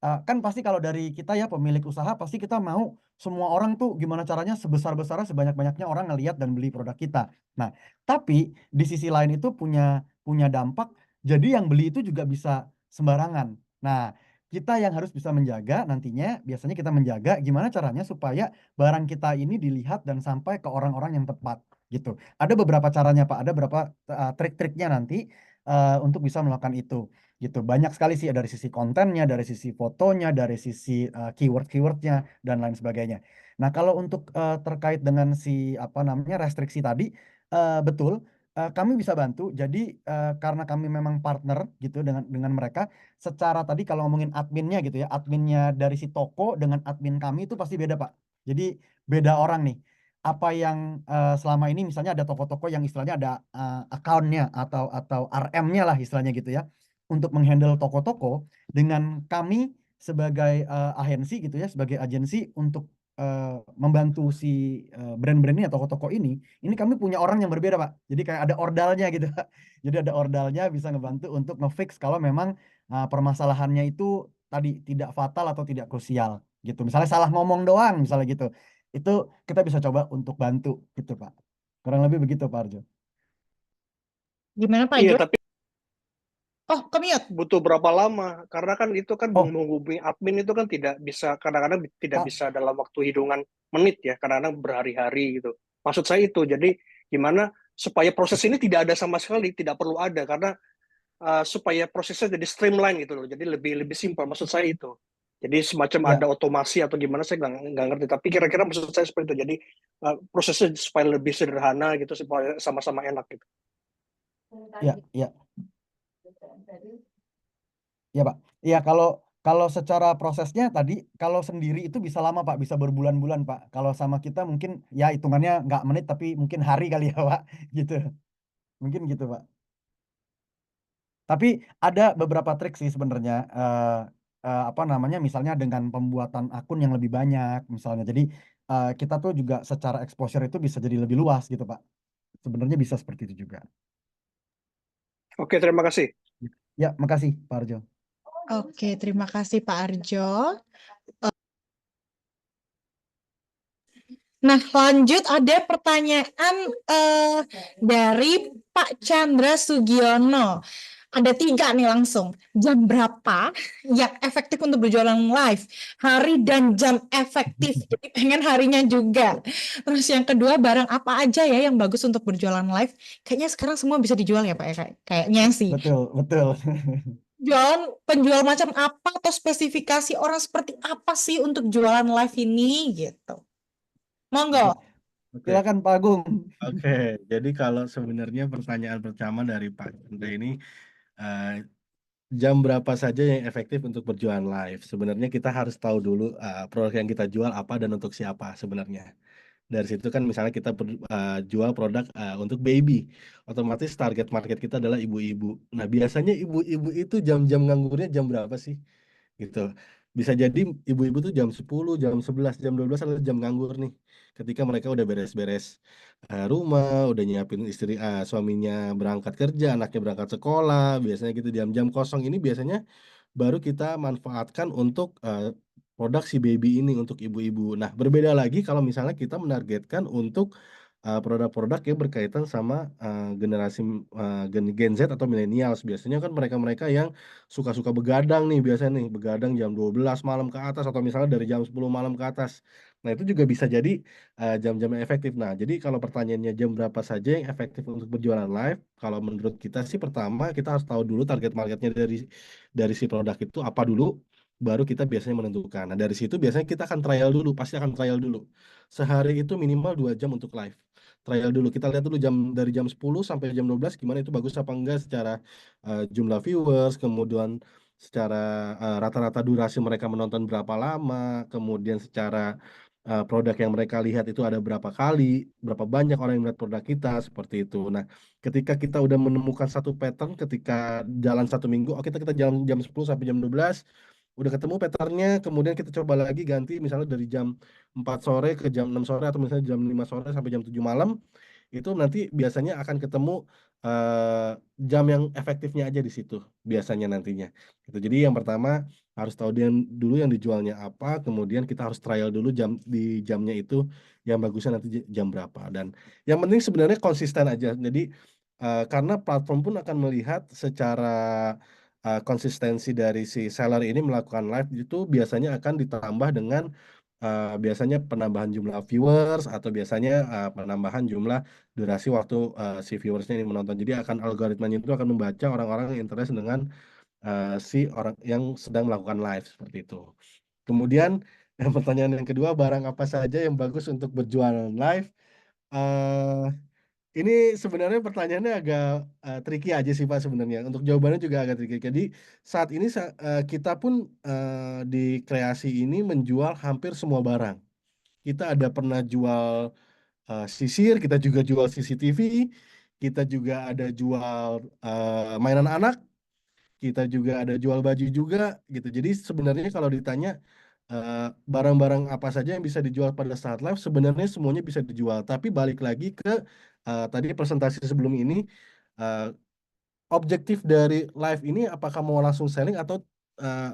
kan pasti kalau dari kita ya pemilik usaha pasti kita mau semua orang tuh gimana caranya sebesar-besarnya sebanyak-banyaknya orang ngelihat dan beli produk kita. Nah, tapi di sisi lain itu punya dampak, jadi yang beli itu juga bisa sembarangan. Nah, kita yang harus bisa menjaga nantinya, biasanya kita menjaga gimana caranya supaya barang kita ini dilihat dan sampai ke orang-orang yang tepat gitu. Ada beberapa caranya Pak, ada beberapa trik-triknya nanti untuk bisa melakukan itu gitu. Banyak sekali sih dari sisi kontennya, dari sisi fotonya, dari sisi keyword-keywordnya dan lain sebagainya. Nah, kalau untuk terkait dengan si apa namanya restriksi tadi, betul, kami bisa bantu. Jadi karena kami memang partner gitu dengan mereka, secara tadi kalau ngomongin adminnya gitu ya, adminnya dari si toko dengan admin kami itu pasti beda Pak. Jadi beda orang nih. Apa yang selama ini misalnya ada toko-toko yang istilahnya ada account-nya atau RM-nya lah istilahnya gitu ya, untuk menghandle toko-toko, dengan kami sebagai agensi gitu ya, sebagai agensi untuk membantu si brand-brand ini atau toko-toko ini kami punya orang yang berbeda Pak. Jadi kayak ada ordalnya gitu Pak. Jadi ada ordalnya bisa ngebantu untuk ngefix kalau memang permasalahannya itu tadi tidak fatal atau tidak krusial gitu. Misalnya salah ngomong doang misalnya gitu. Itu kita bisa coba untuk bantu gitu Pak. Kurang lebih begitu Pak Arjo. Gimana Pak Iya, Jo? tapi Oh, ke-mute. butuh berapa lama? Karena kan itu kan Oh, menghubungi admin itu kan tidak bisa, kadang-kadang tidak ah, bisa dalam waktu hitungan menit ya, kadang-kadang berhari-hari gitu. Maksud saya itu, jadi gimana supaya proses ini tidak ada sama sekali, tidak perlu ada, karena supaya prosesnya jadi streamline gitu loh, jadi lebih simpel. Maksud saya itu. Jadi semacam ya, ada otomasi atau gimana, saya nggak ngerti. Tapi kira-kira maksud saya seperti itu. Jadi prosesnya supaya lebih sederhana gitu, supaya sama-sama enak gitu. ya, ya, ya Pak. Ya Kalau secara prosesnya tadi, kalau sendiri itu bisa lama Pak, bisa berbulan-bulan Pak. Kalau sama kita mungkin ya hitungannya nggak menit tapi mungkin hari kali ya Pak, gitu. Mungkin gitu Pak. Tapi ada beberapa trik sih sebenarnya, apa namanya, misalnya dengan pembuatan akun yang lebih banyak misalnya. Jadi kita tuh juga secara exposure itu bisa jadi lebih luas gitu Pak. Sebenarnya bisa seperti itu juga. Oke, terima kasih. Ya, makasih Pak Arjo. Oke, terima kasih Pak Arjo. Nah, lanjut ada pertanyaan dari Pak Chandra Sugiono. Ada 3 nih langsung. Jam berapa yang efektif untuk berjualan live? Hari dan jam efektif. Jadi pengen harinya juga. Terus yang kedua, barang apa aja ya yang bagus untuk berjualan live? Kayaknya sekarang semua bisa dijual ya Pak ya? Kayaknya sih. Betul, betul. Penjual macam apa atau spesifikasi orang seperti apa sih untuk jualan live ini gitu. Monggo. Oke, Silakan Pak Agung. oke. Jadi kalau sebenarnya pertanyaan pertama dari Pak Chandra ini, eh, jam berapa saja yang efektif untuk berjualan live? Sebenarnya kita harus tahu dulu produk yang kita jual apa dan untuk siapa sebenarnya. Dari situ kan misalnya kita jual produk untuk baby, otomatis target market kita adalah ibu-ibu. Nah, biasanya ibu-ibu itu jam-jam nganggurnya jam berapa sih? Gitu. Bisa jadi ibu-ibu tuh jam 10, jam 11, jam 12 adalah jam nganggur nih. Ketika mereka udah beres-beres rumah, udah nyiapin suaminya berangkat kerja, anaknya berangkat sekolah, biasanya gitu jam-jam kosong ini biasanya baru kita manfaatkan untuk produk si baby ini untuk ibu-ibu. Nah, berbeda lagi kalau misalnya kita menargetkan untuk produk-produk yang berkaitan sama generasi Gen Z atau millennials. Biasanya kan mereka-mereka yang suka-suka begadang nih, biasanya nih begadang jam 12 malam ke atas atau misalnya dari jam 10 malam ke atas. Nah, itu juga bisa jadi jam-jam yang efektif. Nah, jadi kalau pertanyaannya jam berapa saja yang efektif untuk berjualan live, kalau menurut kita sih pertama kita harus tahu dulu target marketnya dari si produk itu apa dulu, baru kita biasanya menentukan. Nah, dari situ biasanya kita akan trial dulu, pasti akan trial dulu. Sehari itu minimal 2 jam untuk live. Trial dulu, kita lihat dulu dari jam 10 sampai jam 12 gimana itu bagus apa enggak secara jumlah viewers, kemudian secara rata-rata durasi mereka menonton berapa lama, kemudian secara produk yang mereka lihat itu ada berapa kali, berapa banyak orang yang melihat produk kita, seperti itu. Nah, ketika kita udah menemukan satu pattern, ketika jalan 1 minggu, oke kita jalan jam 10 sampai jam 12, udah ketemu patternnya, kemudian kita coba lagi ganti misalnya dari jam 4 sore ke jam 6 sore atau misalnya jam 5 sore sampai jam 7 malam, itu nanti biasanya akan ketemu eh, jam yang efektifnya aja di situ biasanya nantinya. Gitu. Jadi yang pertama harus tahu dulu yang dijualnya apa, kemudian kita harus trial dulu di jamnya itu yang bagusnya nanti jam berapa. Dan yang penting sebenarnya konsisten aja. Jadi karena platform pun akan melihat secara konsistensi dari si seller ini melakukan live itu biasanya akan ditambah dengan biasanya penambahan jumlah viewers atau biasanya penambahan jumlah durasi waktu si viewersnya ini menonton. Jadi algoritmanya itu akan membaca orang-orang yang interest dengan si orang yang sedang melakukan live seperti itu. Kemudian pertanyaan yang kedua, barang apa saja yang bagus untuk berjualan live? eh ini sebenarnya pertanyaannya agak tricky aja sih Pak sebenarnya. Untuk jawabannya juga agak tricky. Jadi saat ini kita pun di kreasi ini menjual hampir semua barang. Kita ada pernah jual sisir, kita juga jual CCTV, kita juga ada jual mainan anak, kita juga ada jual baju juga gitu. Jadi sebenarnya kalau ditanya eh, barang-barang apa saja yang bisa dijual pada saat live, sebenarnya semuanya bisa dijual. Tapi balik lagi ke tadi presentasi sebelum ini, eh, objektif dari live ini apakah mau langsung selling atau eh,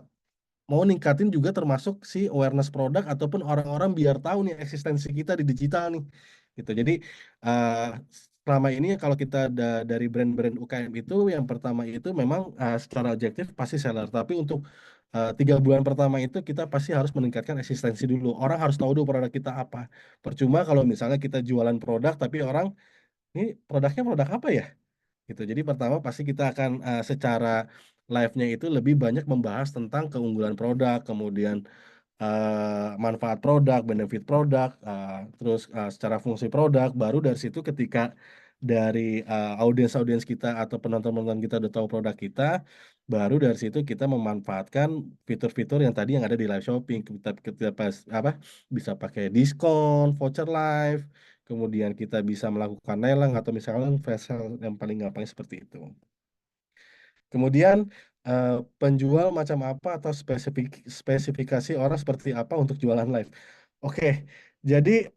mau ningkatin juga termasuk si awareness produk ataupun orang-orang biar tahu nih eksistensi kita di digital nih gitu. Jadi eh, selama ini kalau kita dari brand-brand UKM itu yang pertama itu memang secara objektif pasti seller, tapi untuk 3 bulan pertama itu kita pasti harus meningkatkan eksistensi dulu. Orang harus tahu dulu produk kita apa. Percuma kalau misalnya kita jualan produk tapi orang ini produknya produk apa ya? Gitu. Jadi pertama pasti kita akan secara live-nya itu lebih banyak membahas tentang keunggulan produk, kemudian manfaat produk, benefit produk, terus secara fungsi produk. Baru dari situ ketika dari audiens-audiens kita atau penonton-penonton kita udah tahu produk kita, baru dari situ kita memanfaatkan fitur-fitur yang tadi yang ada di live shopping. Kita bisa pakai diskon, voucher live, kemudian kita bisa melakukan lelang atau misalkan flash sale yang paling gampang seperti itu. Kemudian penjual macam apa atau spesifikasi orang seperti apa untuk jualan live. Oke, jadi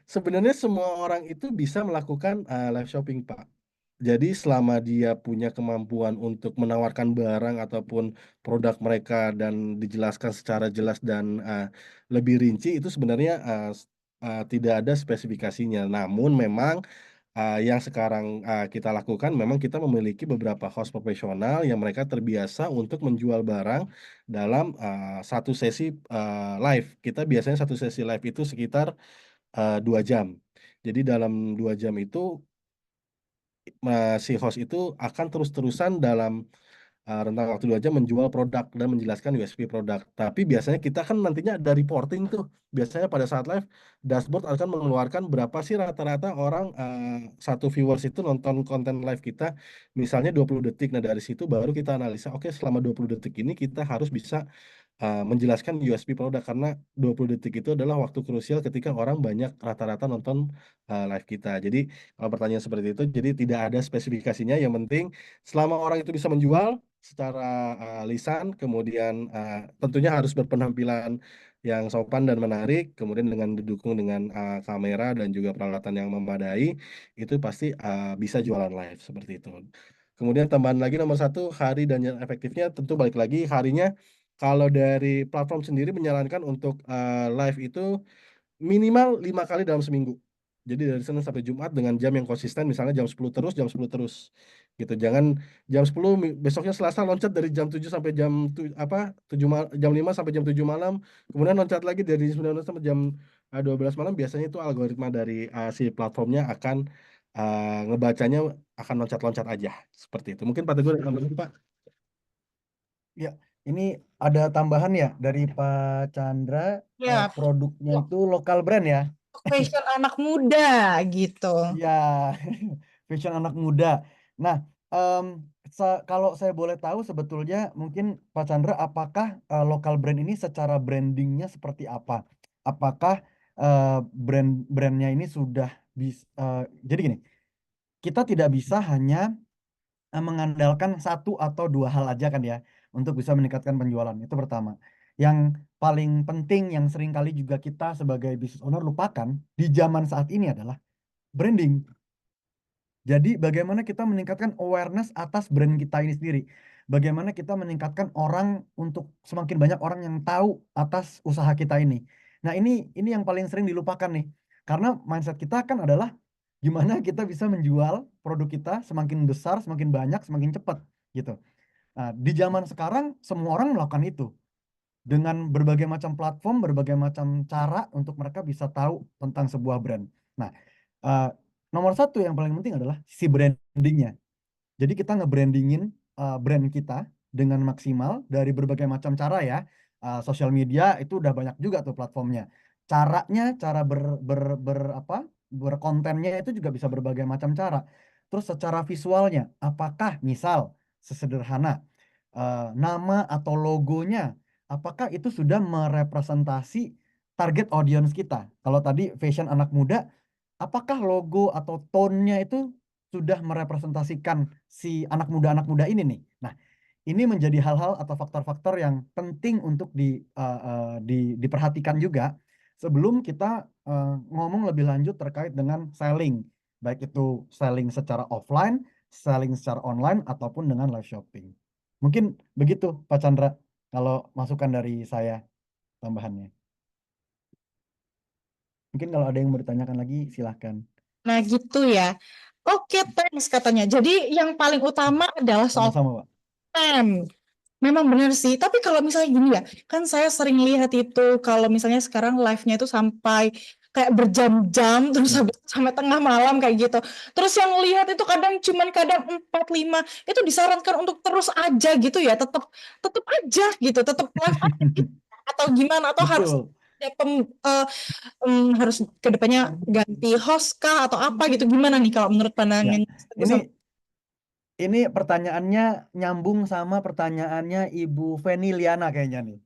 sebenarnya semua orang itu bisa melakukan live shopping, Pak. Jadi selama dia punya kemampuan untuk menawarkan barang ataupun produk mereka dan dijelaskan secara jelas dan lebih rinci, itu sebenarnya tidak ada spesifikasinya. Namun memang yang sekarang kita lakukan memang kita memiliki beberapa host profesional yang mereka terbiasa untuk menjual barang dalam satu sesi live. Kita biasanya satu sesi live itu sekitar 2 jam. Jadi dalam 2 jam itu si host itu akan terus-terusan dalam rentang waktu 2 jam menjual produk dan menjelaskan USP produk. Tapi biasanya kita kan nantinya ada reporting tuh. Biasanya pada saat live, dashboard akan mengeluarkan berapa sih rata-rata orang satu viewers itu nonton konten live kita. Misalnya 20 detik. Nah dari situ baru kita analisa, oke selama 20 detik ini kita harus bisa menjelaskan USP produk karena 20 detik itu adalah waktu krusial ketika orang banyak rata-rata nonton live kita. Jadi kalau pertanyaan seperti itu, jadi tidak ada spesifikasinya. Yang penting selama orang itu bisa menjual secara lisan, kemudian tentunya harus berpenampilan yang sopan dan menarik, kemudian dengan didukung dengan kamera dan juga peralatan yang memadai, itu pasti bisa jualan live seperti itu. Kemudian tambahan lagi nomor 1, hari dan jam efektifnya tentu balik lagi harinya. Kalau dari platform sendiri menyarankan untuk live itu minimal 5 kali dalam seminggu. Jadi dari Senin sampai Jumat dengan jam yang konsisten, misalnya jam 10 terus, jam 10 terus. Gitu. Jangan jam 10 besoknya Selasa loncat dari jam 7 sampai jam 5 sampai jam 7 malam, kemudian loncat lagi dari 19 sampai jam 12 malam. Biasanya itu algoritma dari si platformnya akan ngebacanya akan loncat-loncat aja seperti itu. Mungkin Pak Teguh ada tambahan, Pak. Ya, ini ada tambahan ya dari Pak Chandra, Ya, produknya itu lokal brand ya. fashion anak muda gitu. Ya, fashion anak muda. Nah, kalau saya boleh tahu sebetulnya mungkin Pak Chandra, apakah lokal brand ini secara brandingnya seperti apa? Apakah brandnya ini sudah bisa? Jadi gini, kita tidak bisa hanya mengandalkan satu atau dua hal aja kan ya untuk bisa meningkatkan penjualan. Itu pertama. Yang paling penting yang seringkali juga kita sebagai business owner lupakan di zaman saat ini adalah branding. Jadi bagaimana kita meningkatkan awareness atas brand kita ini sendiri. Bagaimana kita meningkatkan orang untuk semakin banyak orang yang tahu atas usaha kita ini. Nah, ini yang paling sering dilupakan nih. Karena mindset kita kan adalah gimana kita bisa menjual produk kita semakin besar, semakin banyak, semakin cepat gitu. Nah, di zaman sekarang semua orang melakukan itu dengan berbagai macam platform, berbagai macam cara untuk mereka bisa tahu tentang sebuah brand. Nah, nomor satu yang paling penting adalah si brandingnya. Jadi kita nge-brandingin brand kita dengan maksimal dari berbagai macam cara ya. Sosial media itu udah banyak juga tuh platformnya. Caranya, cara berkontennya itu juga bisa berbagai macam cara. Terus secara visualnya, apakah misal sesederhana nama atau logonya, apakah itu sudah merepresentasi target audience kita? Kalau tadi fashion anak muda, apakah logo atau tone-nya itu sudah merepresentasikan si anak muda ini nih? Nah, ini menjadi hal-hal atau faktor-faktor yang penting untuk diperhatikan juga sebelum kita ngomong lebih lanjut terkait dengan selling, baik itu selling secara offline, selling secara online, ataupun dengan live shopping. Mungkin begitu Pak Chandra, kalau masukan dari saya tambahannya. Mungkin kalau ada yang bertanyakan lagi, silahkan. Nah gitu ya. Oke, thanks katanya. Jadi yang paling utama adalah soal Sama-sama, Pak. konten. Memang benar sih. Tapi kalau misalnya gini ya, kan saya sering lihat itu kalau misalnya sekarang live-nya itu sampai kayak berjam-jam terus habis sampai tengah malam kayak gitu. Terus yang lihat itu kadang 4-5 itu disarankan untuk terus aja gitu ya, tetap aja gitu, tetap live aja gitu. Atau gimana atau harus Betul. Ada harus kedepannya ganti host kah atau apa gitu, gimana nih kalau menurut Ya, pandangan Teguh sama ini pertanyaannya nyambung sama pertanyaannya Ibu Feni Liana kayaknya nih.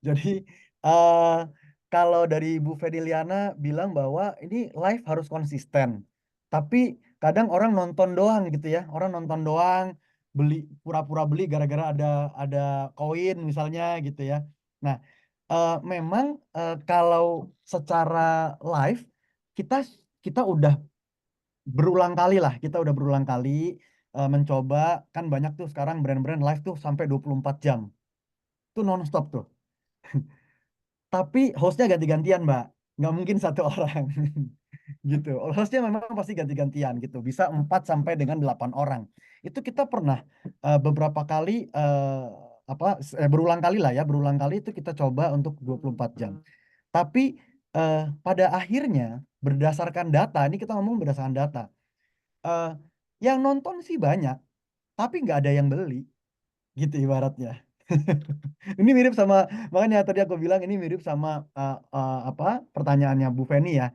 Jadi eh kalau dari Ibu Feni Liana bilang bahwa ini live harus konsisten. Tapi kadang orang nonton doang gitu ya. Orang nonton doang, beli pura-pura beli gara-gara ada koin misalnya gitu ya. Nah, memang kalau secara live kita kita udah berulang kali lah, kita udah berulang kali mencoba, kan banyak tuh sekarang brand-brand live tuh sampai 24 jam. Itu non-stop tuh. Tapi hostnya ganti-gantian, Mbak. Nggak mungkin satu orang. Gitu. Hostnya memang pasti ganti-gantian gitu. Bisa 4 sampai dengan 8 orang. Itu kita pernah beberapa kali berulang kali lah ya, berulang kali itu kita coba untuk 24 jam. Tapi pada akhirnya berdasarkan data, ini kita ngomong berdasarkan data. eh, yang nonton sih banyak, tapi nggak ada yang beli, gitu ibaratnya. Ini mirip sama, makanya tadi aku bilang ini mirip sama apa pertanyaannya Bu Feni ya.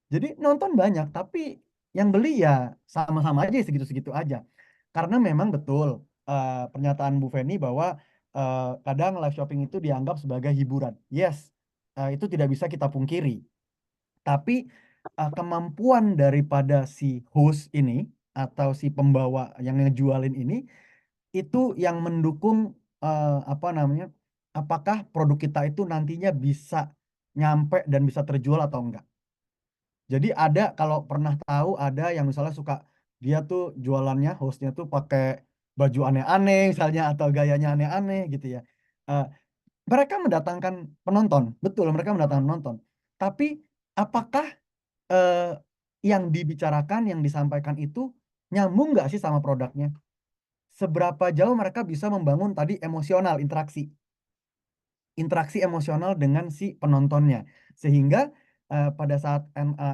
Jadi nonton banyak, tapi yang beli ya sama-sama aja segitu-segitu aja. Karena memang betul pernyataan Bu Feni bahwa kadang live shopping itu dianggap sebagai hiburan. Yes, itu tidak bisa kita pungkiri. Tapi kemampuan daripada si host ini atau si pembawa yang ngejualin ini itu yang mendukung apa namanya, apakah produk kita itu nantinya bisa nyampe dan bisa terjual atau enggak. Jadi ada, kalau pernah tahu, ada yang misalnya suka dia tuh jualannya hostnya tuh pakai baju aneh-aneh misalnya atau gayanya aneh-aneh gitu ya. Eh, Mereka mendatangkan penonton, betul mereka mendatangkan penonton. Tapi apakah eh, yang dibicarakan, yang disampaikan itu nyambung nggak sih sama produknya? Seberapa jauh mereka bisa membangun tadi emosional, interaksi emosional dengan si penontonnya, sehingga pada saat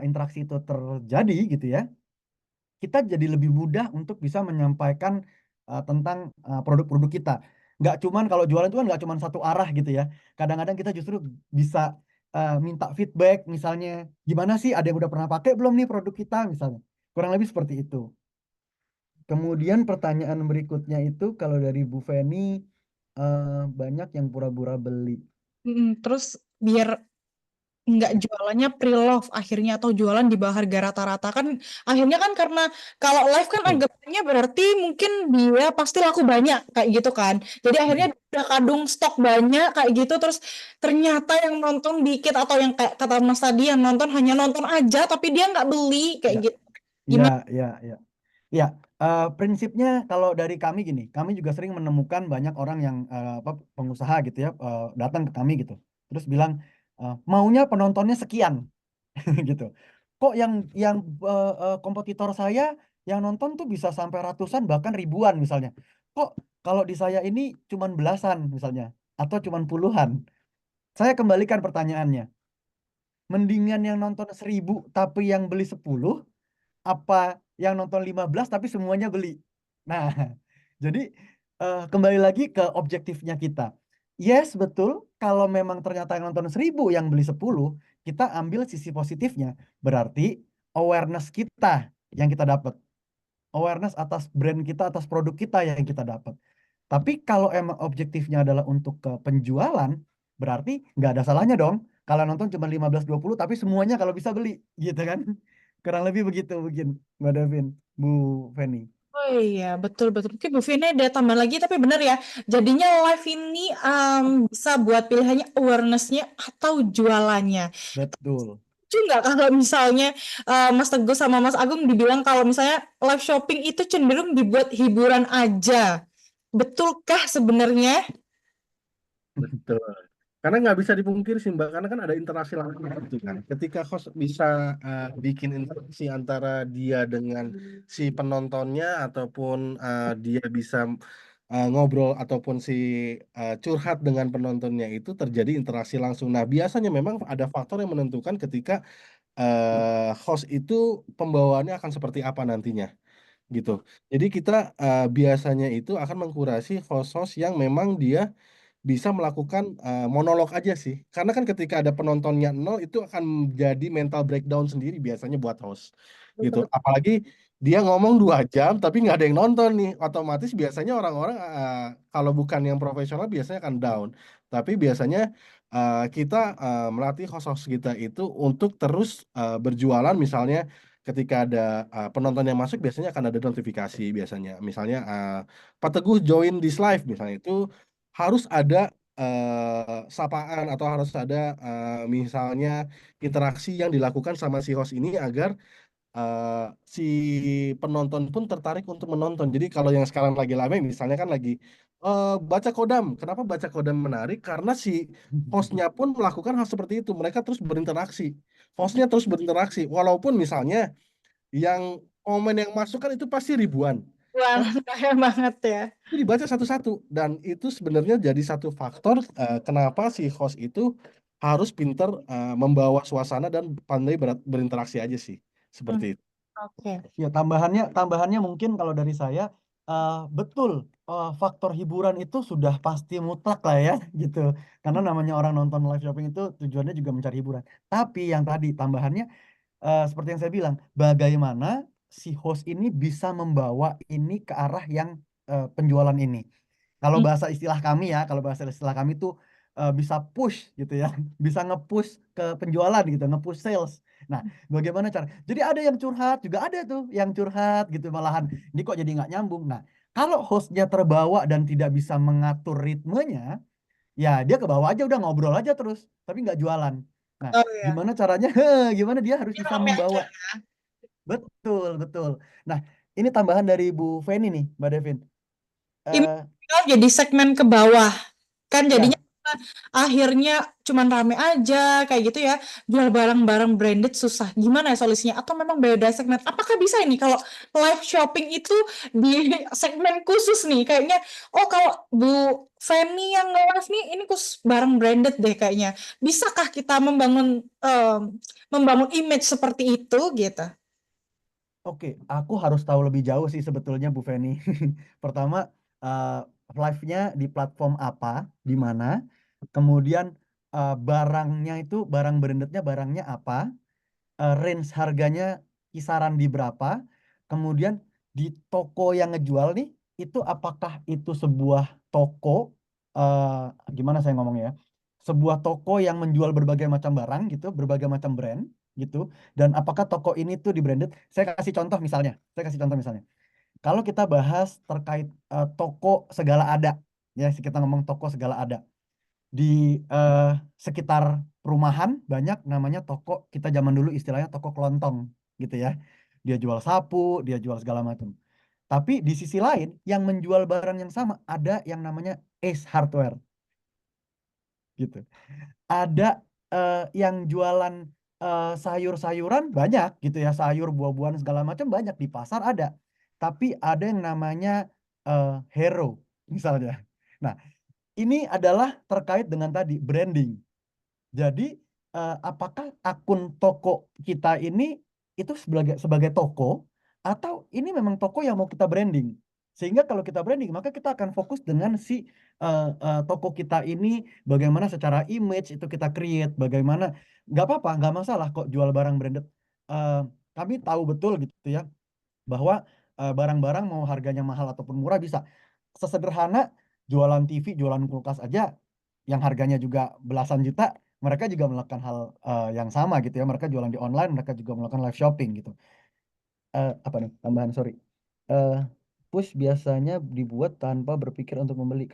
interaksi itu terjadi gitu ya, kita jadi lebih mudah untuk bisa menyampaikan tentang produk-produk kita. Nggak cuman kalau jualan itu kan nggak cuman satu arah gitu ya. Kadang-kadang kita justru bisa minta feedback, misalnya gimana sih, ada yang udah pernah pakai belum nih produk kita misalnya. Kurang lebih seperti itu. Kemudian pertanyaan berikutnya itu kalau dari Bu Feni, banyak yang pura-pura beli. terus biar nggak jualannya pre-love akhirnya atau jualan di bawah harga rata-rata kan akhirnya kan, karena kalau live kan Betul. anggapannya berarti mungkin dia pasti laku banyak kayak gitu kan, jadi akhirnya udah kadung stok banyak kayak gitu, terus ternyata yang nonton dikit atau yang kayak kata Mas tadi yang nonton hanya nonton aja tapi dia nggak beli kayak Ya, gitu, ya, gimana? ya, ya. Ya, prinsipnya kalau dari kami gini, kami juga sering menemukan banyak orang yang pengusaha gitu ya, datang ke kami gitu, terus bilang maunya penontonnya sekian, gitu. Kok yang kompetitor saya yang nonton tuh bisa sampai ratusan bahkan ribuan misalnya. Kok kalau di saya ini cuman belasan misalnya, atau cuman puluhan. Saya kembalikan pertanyaannya, mendingan yang nonton 1.000 tapi yang beli 10, apa yang nonton 15 tapi semuanya beli. Nah, jadi kembali lagi ke objektifnya kita. Yes, betul. Kalau memang ternyata yang nonton 1.000 yang beli 10, kita ambil sisi positifnya. Berarti awareness kita yang kita dapat. Awareness atas brand kita, atas produk kita yang kita dapat. Tapi kalau emang objektifnya adalah untuk ke penjualan, berarti nggak ada salahnya dong. Kalau nonton cuma 15-20 tapi semuanya kalau bisa beli, gitu kan? Kurang lebih begitu mungkin, Mbak Davin, Bu Feni. Oh iya, betul-betul. Mungkin Bu Vina ada tambahan lagi, tapi benar ya. Jadinya live ini bisa buat pilihannya awareness-nya atau jualannya. Betul. Setuju nggak kalau misalnya Mas Teguh sama Mas Agung dibilang kalau misalnya live shopping itu cenderung dibuat hiburan aja. Betulkah sebenarnya? Betul. Karena nggak bisa dipungkiri sih Mbak, karena kan ada interaksi langsung gitu kan. Ketika host bisa bikin interaksi antara dia dengan si penontonnya ataupun dia bisa ngobrol ataupun si curhat dengan penontonnya, itu terjadi interaksi langsung. Nah, biasanya memang ada faktor yang menentukan ketika host itu pembawaannya akan seperti apa nantinya gitu. Jadi kita biasanya itu akan mengkurasi host-host yang memang dia bisa melakukan monolog aja sih. Karena kan ketika ada penontonnya nol itu akan menjadi mental breakdown sendiri biasanya buat host gitu. Betul. Apalagi dia ngomong 2 jam tapi nggak ada yang nonton nih, otomatis biasanya orang-orang kalau bukan yang profesional biasanya akan down. Tapi biasanya kita melatih host-host kita itu untuk terus berjualan, misalnya ketika ada penonton yang masuk biasanya akan ada notifikasi biasanya. Misalnya Pak Teguh join this live misalnya, itu harus ada sapaan atau harus ada misalnya interaksi yang dilakukan sama si host ini agar si penonton pun tertarik untuk menonton. Jadi kalau yang sekarang lagi rame misalnya kan lagi baca kodam. Kenapa baca kodam menarik? Karena si hostnya pun melakukan hal seperti itu. Mereka terus berinteraksi. Hostnya terus berinteraksi. Walaupun misalnya yang komen yang masuk kan itu pasti ribuan. Wah, Tapi kaya banget ya. itu dibaca satu-satu. Dan itu sebenarnya jadi satu faktor kenapa si host itu harus pinter membawa suasana dan pandai berinteraksi aja sih. Seperti itu. Oke. Ya, tambahannya mungkin kalau dari saya, betul, faktor hiburan itu sudah pasti mutlak lah ya, gitu. Karena namanya orang nonton live shopping itu tujuannya juga mencari hiburan. Tapi yang tadi tambahannya, seperti yang saya bilang, bagaimana si host ini bisa membawa ini ke arah yang penjualan ini. Kalau bahasa istilah kami ya, kalau bahasa istilah kami tuh bisa push gitu ya, bisa nge-push ke penjualan gitu, nge-push sales. Nah, bagaimana cara? Jadi ada yang curhat, juga ada tuh yang curhat gitu, malahan ini kok jadi nggak nyambung. Nah, kalau hostnya terbawa dan tidak bisa mengatur ritmenya, ya dia ke bawah aja udah ngobrol aja terus, tapi nggak jualan. Nah, Oh iya. gimana caranya? Gimana dia harus Ini bisa rame aja. membawa? Betul, betul. Nah, ini tambahan dari Bu Feni nih, Mbak Devin. Ini Eh, jadi segmen ke bawah. Kan jadinya ya, akhirnya cuman rame aja kayak gitu ya. Jual barang-barang branded susah. Gimana ya solusinya? Atau memang beda segmen? Apakah bisa ini kalau live shopping itu di segmen khusus nih? Kayaknya, oh kalau Bu Feni yang nge-live nih, ini khusus barang branded deh kayaknya. Bisakah kita membangun image seperti itu gitu? Oke, aku harus tahu lebih jauh sih sebetulnya Bu Feni. Pertama, eh, live-nya di platform apa, di mana, kemudian barangnya itu, barang brandednya barangnya apa, range harganya kisaran di berapa, kemudian di toko yang ngejual nih, itu apakah itu sebuah toko, gimana saya ngomongnya ya, sebuah toko yang menjual berbagai macam barang gitu, berbagai macam brand gitu, dan apakah toko ini tuh di branded. Saya kasih contoh misalnya, kalau kita bahas terkait toko segala ada, ya kita ngomong toko segala ada, di sekitar perumahan banyak namanya toko, kita zaman dulu istilahnya toko kelontong gitu ya. Dia jual sapu, dia jual segala macam. Tapi di sisi lain yang menjual barang yang sama ada yang namanya Ace Hardware gitu. Ada yang jualan sayur-sayuran banyak gitu ya, sayur, buah-buahan segala macam banyak di pasar ada. Tapi ada yang namanya Hero misalnya. Nah, ini adalah terkait dengan tadi branding. Jadi apakah akun toko kita ini itu sebagai toko, atau ini memang toko yang mau kita branding? Sehingga kalau kita branding, maka kita akan fokus dengan si toko kita ini, bagaimana secara image itu kita create, bagaimana, nggak apa-apa, nggak masalah kok jual barang branded. Eh, Kami tahu betul gitu ya, bahwa barang-barang mau harganya mahal ataupun murah bisa. Sesederhana jualan TV, jualan kulkas aja yang harganya juga belasan juta, mereka juga melakukan hal yang sama gitu ya. Mereka jualan di online, mereka juga melakukan live shopping gitu. Apa nih tambahan, sorry. Eh, Push biasanya dibuat tanpa berpikir untuk membeli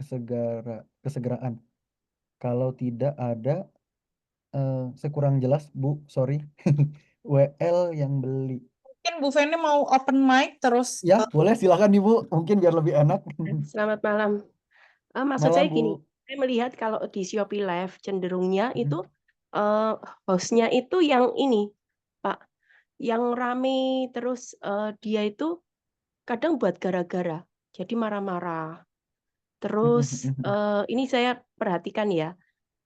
kesegeraan. Kalau tidak ada, saya kurang jelas Bu, sorry. WL yang beli. Mungkin Bu Feni mau open mic terus Ya, boleh silakan Ibu, mungkin biar lebih enak. Selamat malam. Maksud Malam saya gini, Bu. saya melihat kalau di Shopee Live cenderungnya itu hostnya itu yang ini, Pak, yang rame terus dia itu kadang buat gara-gara, jadi marah-marah. Terus ini saya perhatikan ya.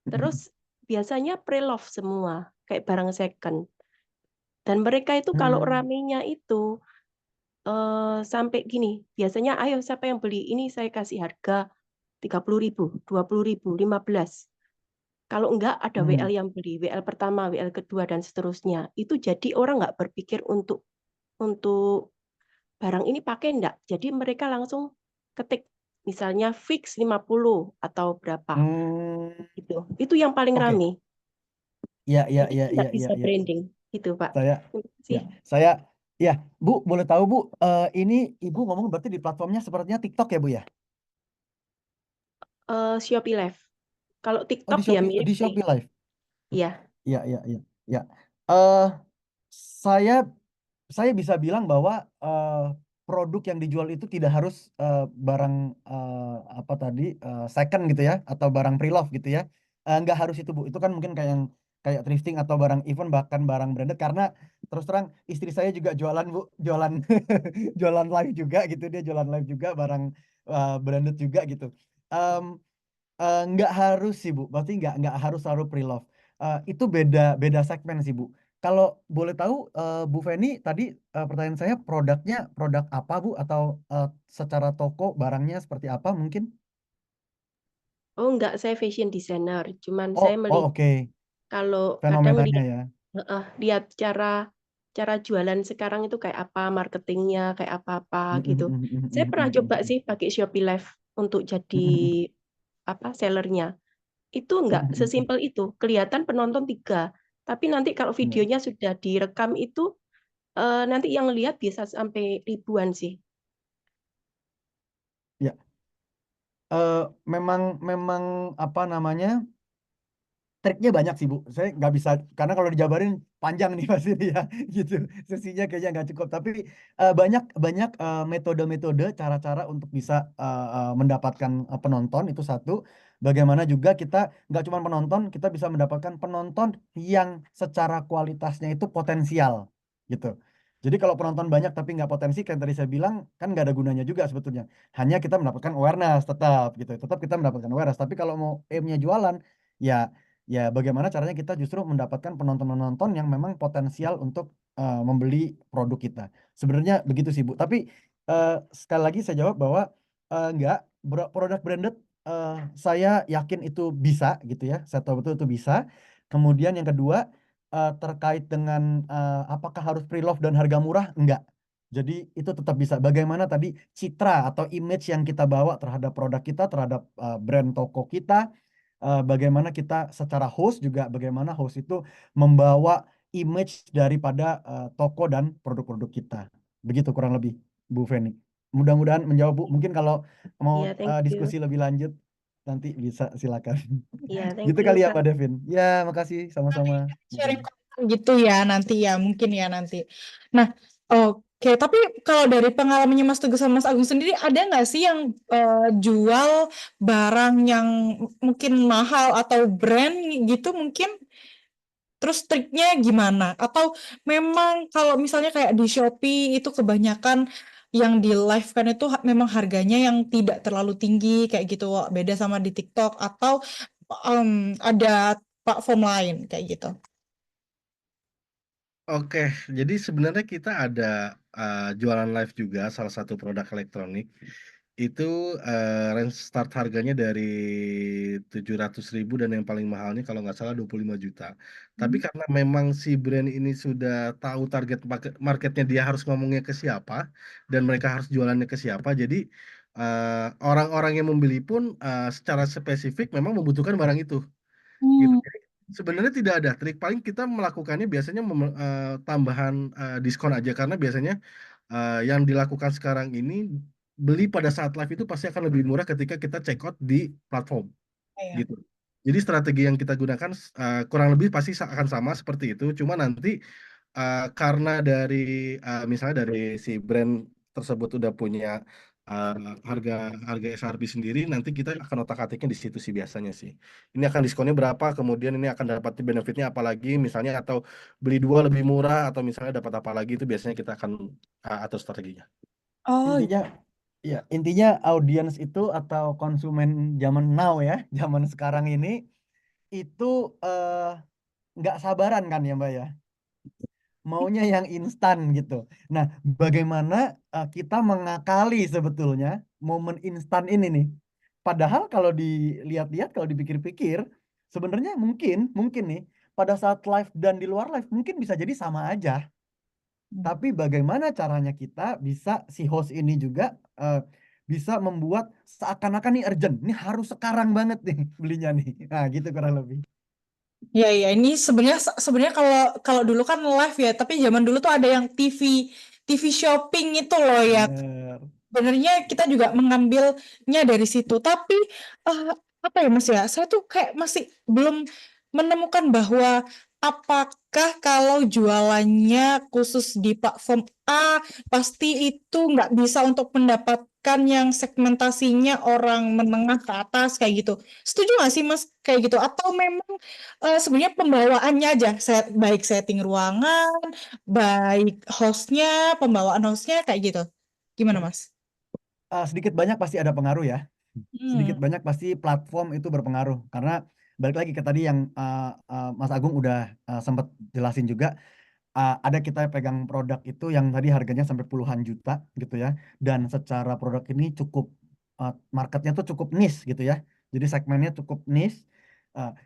Terus biasanya pre-love semua, kayak barang second. Dan mereka itu kalau ramenya itu sampai gini, biasanya ayo siapa yang beli ini saya kasih harga 30.000, 20.000, 15. Kalau enggak ada WL yang beli, WL pertama, WL kedua, dan seterusnya. Itu jadi orang nggak berpikir untuk barang ini pakai enggak. Jadi mereka langsung ketik, misalnya fix 50 atau berapa. Itu yang paling Oke. rame. Ya, ya, Jadi ya, nggak ya, bisa ya. branding. Gitu, Pak. Saya, Sih. ya, Bu, boleh tahu Bu, ini Ibu ngomong berarti di platformnya sepertinya TikTok ya Bu ya? Shopee Live. Kalau Oh, TikTok di ya Shopee, mirip di sih. Shopee Live. Iya. Ya, ya, ya, ya. Eh, saya bisa bilang bahwa produk yang dijual itu tidak harus barang apa tadi second gitu ya, atau barang pre-love gitu ya. Nggak harus itu Bu. Itu kan mungkin kayak thrifting atau barang even bahkan barang branded, karena terus terang istri saya juga jualan Bu, jualan jualan live juga gitu, dia jualan live juga barang branded juga gitu. Em, nggak harus sih Bu, berarti nggak harus selalu pre-love. Itu beda segmen sih Bu. Kalau boleh tahu Bu Feni tadi pertanyaan saya produknya produk apa Bu, atau secara toko barangnya seperti apa mungkin? Oh, enggak, saya fashion designer. Cuman Oh, saya melihat oke. kalau kadang Fenomenanya ya. lihat cara jualan sekarang itu kayak apa, marketingnya kayak apa-apa gitu. Saya pernah coba sih pakai Shopee Live untuk jadi sellernya. Itu enggak sesimpel itu. Kelihatan penonton 3, tapi nanti kalau videonya sudah direkam itu nanti yang lihat bisa sampai ribuan sih. Ya. Memang apa namanya? Triknya banyak sih Bu. Saya nggak bisa, karena kalau dijabarin panjang nih pasti nih ya gitu. Sesinya kayaknya nggak cukup. Tapi banyak banyak metode-metode, cara-cara untuk bisa mendapatkan penonton itu satu. Bagaimana juga kita nggak cuma penonton, kita bisa mendapatkan penonton yang secara kualitasnya itu potensial gitu. Jadi kalau penonton banyak tapi nggak potensi, kayak tadi saya bilang, kan nggak ada gunanya juga sebetulnya. Hanya kita mendapatkan awareness tetap gitu. Tetap kita mendapatkan awareness. Tapi kalau mau aim-nya jualan, ya bagaimana caranya kita justru mendapatkan penonton-penonton yang memang potensial untuk membeli produk kita. Sebenarnya begitu sih Bu. Tapi sekali lagi saya jawab bahwa enggak, produk branded saya yakin itu bisa gitu ya. Saya tahu betul itu bisa. Kemudian yang kedua terkait dengan apakah harus pre-love dan harga murah? Enggak. Jadi itu tetap bisa. Bagaimana tadi citra atau image yang kita bawa terhadap produk kita, terhadap brand toko kita, bagaimana kita secara host juga, bagaimana host itu membawa image daripada toko dan produk-produk kita. Begitu kurang lebih Bu Feni. Mudah-mudahan menjawab Bu. Mungkin kalau mau Iya, thank you. diskusi lebih lanjut nanti bisa silakan. Iya, thank Gitu you, kali ya Pak. Pak Devin. Ya, makasih sama-sama. Sharing gitu ya nanti ya, mungkin ya nanti. Nah, oke, tapi kalau dari pengalamannya Mas Teguh sama Mas Agung sendiri, ada nggak sih yang jual barang yang mungkin mahal atau brand gitu mungkin? Terus triknya gimana? Atau memang kalau misalnya kayak di Shopee itu kebanyakan yang di live kan itu memang harganya yang tidak terlalu tinggi kayak gitu, beda sama di TikTok, atau ada platform lain kayak gitu. Oke, jadi sebenarnya kita ada jualan live juga, salah satu produk elektronik. Itu range start harganya dari 700.000 dan yang paling mahalnya kalau nggak salah 25 juta. Tapi karena memang si brand ini sudah tahu target marketnya, dia harus ngomongnya ke siapa dan mereka harus jualannya ke siapa. Jadi orang-orang yang membeli pun secara spesifik memang membutuhkan barang itu gitu. Jadi sebenarnya tidak ada trik, paling kita melakukannya biasanya tambahan diskon aja, karena biasanya yang dilakukan sekarang ini beli pada saat live itu pasti akan lebih murah ketika kita check out di platform Iya. gitu. Jadi strategi yang kita gunakan kurang lebih pasti akan sama seperti itu. Cuma nanti karena dari misalnya dari si brand tersebut udah punya uh, harga harga SRP sendiri, nanti kita akan otak-atiknya di situ sih biasanya sih. Ini akan diskonnya berapa, kemudian ini akan dapat benefitnya apa lagi, misalnya atau beli dua lebih murah, atau misalnya dapat apa lagi, itu biasanya kita akan atur strateginya. Oh, Intinya audiens itu atau konsumen zaman now ya, zaman sekarang ini itu nggak sabaran kan ya Mbak ya, maunya yang instan gitu. Nah, bagaimana kita mengakali sebetulnya momen instan ini nih Padahal kalau dilihat-lihat, kalau dipikir-pikir, sebenarnya mungkin nih pada saat live dan di luar live mungkin bisa jadi sama aja. Tapi bagaimana caranya kita bisa si host ini juga bisa membuat seakan-akan nih urgent, ini harus sekarang banget nih belinya nih. Nah, gitu kurang lebih. Ya, ya, ini sebenarnya sebenarnya kalau kalau dulu kan live ya, tapi zaman dulu tuh ada yang TV shopping itu loh ya. Bener. Sebenarnya kita juga mengambilnya dari situ. Tapi eh, apa ya Mas ya? Saya tuh kayak masih belum menemukan bahwa apakah kalau jualannya khusus di platform A pasti itu nggak bisa untuk mendapatkan yang segmentasinya orang menengah ke atas kayak gitu. Setuju nggak sih Mas kayak gitu? Atau memang sebenarnya pembawaannya aja, baik setting ruangan, baik hostnya, pembawaan hostnya kayak gitu. Gimana Mas? Sedikit banyak pasti ada pengaruh ya. Sedikit Hmm. banyak pasti platform itu berpengaruh karena balik lagi ke tadi yang Mas Agung udah sempat jelasin juga. Ada kita pegang produk itu yang tadi harganya sampai puluhan juta gitu ya, dan secara produk ini cukup marketnya tuh cukup niche gitu ya, jadi segmennya cukup niche.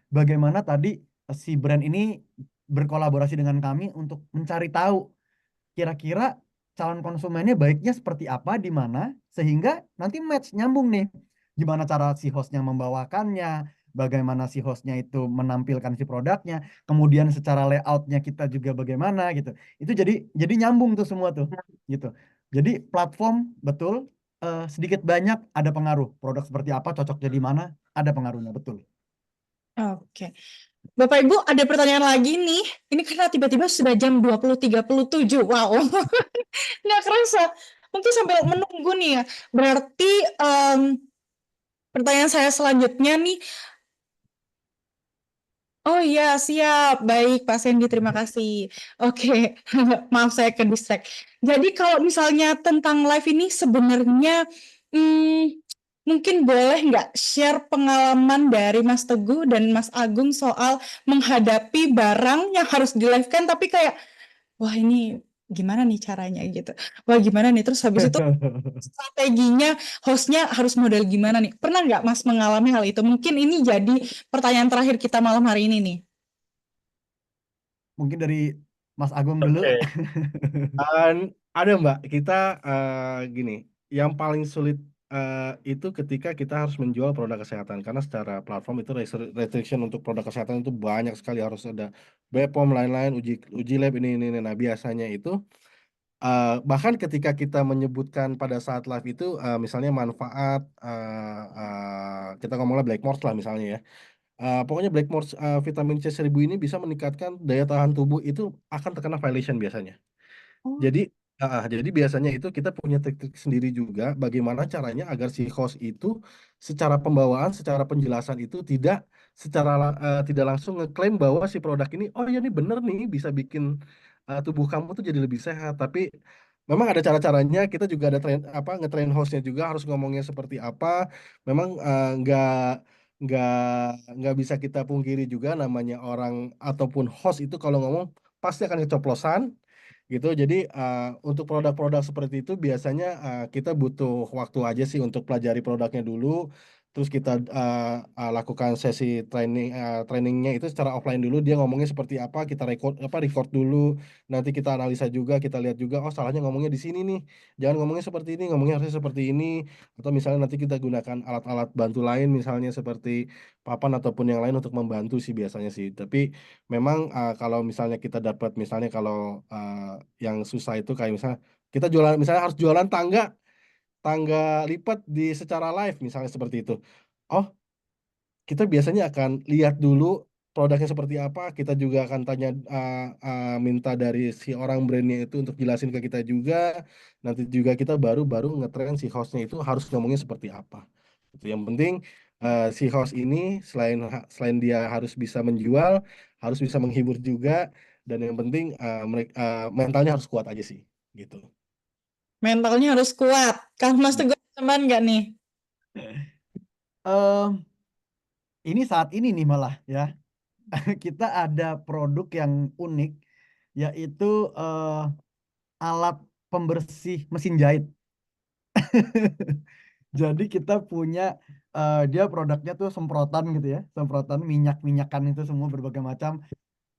Bagaimana tadi si brand ini berkolaborasi dengan kami untuk mencari tahu kira-kira calon konsumennya baiknya seperti apa di mana sehingga nanti match nyambung nih, gimana cara si hostnya membawakannya, bagaimana si hostnya itu menampilkan si produknya, kemudian secara layoutnya kita juga bagaimana gitu, itu jadi nyambung tuh semua tuh gitu. Jadi platform betul, sedikit banyak ada pengaruh, produk seperti apa cocok jadi mana ada pengaruhnya betul. Oke. Bapak Ibu, ada pertanyaan lagi nih. Ini karena tiba-tiba sudah jam 20.37. Wow. Nggak kerasa. Mungkin sambil menunggu nih ya. Berarti pertanyaan saya selanjutnya nih. Oh iya, siap. Baik, Pak Sandy, terima kasih. Oke, maaf saya ke distract. Jadi kalau misalnya tentang live ini sebenarnya mungkin boleh nggak share pengalaman dari Mas Teguh dan Mas Agung soal menghadapi barang yang harus di-live-kan tapi kayak, wah ini gimana nih caranya gitu. Wah gimana nih, terus habis itu strateginya hostnya harus model gimana nih? Pernah nggak Mas mengalami hal itu? Mungkin ini jadi pertanyaan terakhir kita malam hari ini nih. Mungkin dari Mas Agung dulu. Oke. Ada Mbak, kita gini, yang paling sulit itu ketika kita harus menjual produk kesehatan karena secara platform itu restriction untuk produk kesehatan itu banyak sekali, harus ada BPOM lain-lain, uji uji lab ini. Nah biasanya itu bahkan ketika kita menyebutkan pada saat live itu misalnya manfaat kita ngomongnya Black Morse lah misalnya ya. Pokoknya Black Morse vitamin C 1000 ini bisa meningkatkan daya tahan tubuh, itu akan terkena violation biasanya. Oh. Jadi biasanya itu kita punya trik-trik sendiri juga bagaimana caranya agar si host itu secara pembawaan, secara penjelasan itu tidak langsung ngeklaim bahwa si produk ini oh ya ini bener nih bisa bikin tubuh kamu tuh jadi lebih sehat. Tapi memang ada cara-caranya. Kita juga ada ngetrain hostnya juga harus ngomongnya seperti apa. Memang nggak nggak bisa kita pungkiri juga namanya orang ataupun host itu kalau ngomong pasti akan keceplosan gitu. Jadi untuk produk-produk seperti itu biasanya kita butuh waktu aja sih untuk pelajari produknya dulu, terus kita lakukan sesi trainingnya itu secara offline dulu, dia ngomongnya seperti apa, kita record dulu, nanti kita analisa juga, kita lihat juga oh salahnya ngomongnya di sini nih, jangan ngomongnya seperti ini, ngomongnya harusnya seperti ini, atau misalnya nanti kita gunakan alat-alat bantu lain misalnya seperti papan ataupun yang lain untuk membantu sih biasanya sih. Tapi memang kalau misalnya kita dapat misalnya kalau yang susah itu kayak misalnya kita jualan, misalnya harus jualan tangga tangga lipat di secara live misalnya seperti itu. Oh, kita biasanya akan lihat dulu produknya seperti apa. Kita juga akan tanya minta dari si orang brandnya itu untuk jelasin ke kita juga. Nanti juga kita baru ngetrain si hostnya itu harus ngomongnya seperti apa. Itu yang penting si host ini selain dia harus bisa menjual, harus bisa menghibur juga, dan yang penting mereka mentalnya harus kuat aja sih, gitu. Mentalnya harus kuat. Kalau Mas Teguh teman nggak nih? Em, ini saat ini nih malah ya kita ada produk yang unik, yaitu alat pembersih mesin jahit. Jadi kita punya dia produknya tuh semprotan gitu ya, semprotan minyak-minyakan itu semua berbagai macam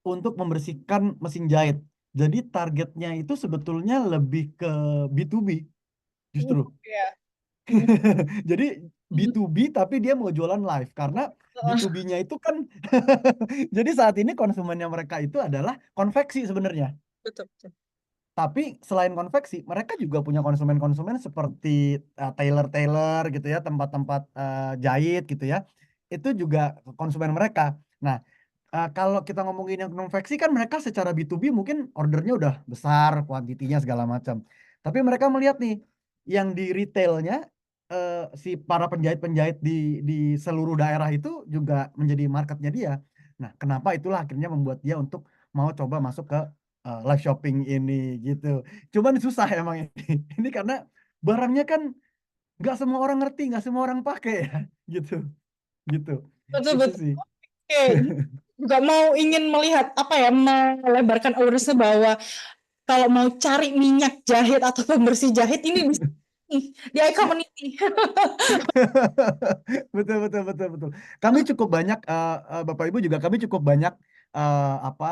untuk membersihkan mesin jahit. Jadi targetnya itu sebetulnya lebih ke B2B justru. Iya. Jadi B2B tapi dia mau jualan live karena B2B-nya itu kan jadi saat ini konsumennya mereka itu adalah konveksi sebenarnya. Betul, betul. Tapi selain konveksi, mereka juga punya konsumen-konsumen seperti tailor-tailor gitu ya, tempat-tempat jahit gitu ya. Itu juga konsumen mereka. Nah, kalau kita ngomongin yang konveksi kan mereka secara B2B mungkin ordernya udah besar, kuantitinya segala macam. Tapi mereka melihat nih, yang di retailnya si para penjahit-penjahit di seluruh daerah itu juga menjadi marketnya dia. Nah, kenapa itulah akhirnya membuat dia untuk mau coba masuk ke live shopping ini gitu. Cuman susah emang ini. Ini karena barangnya kan nggak semua orang ngerti, nggak semua orang pakai ya, gitu, gitu. Betul, Itu betul. sih. Oke, juga ingin melihat apa ya, melebarkan awareness bahwa kalau mau cari minyak jahit atau pembersih jahit ini bisa nih, di iCommunity. Betul, betul, betul, betul. Kami cukup banyak, Bapak Ibu juga kami cukup banyak apa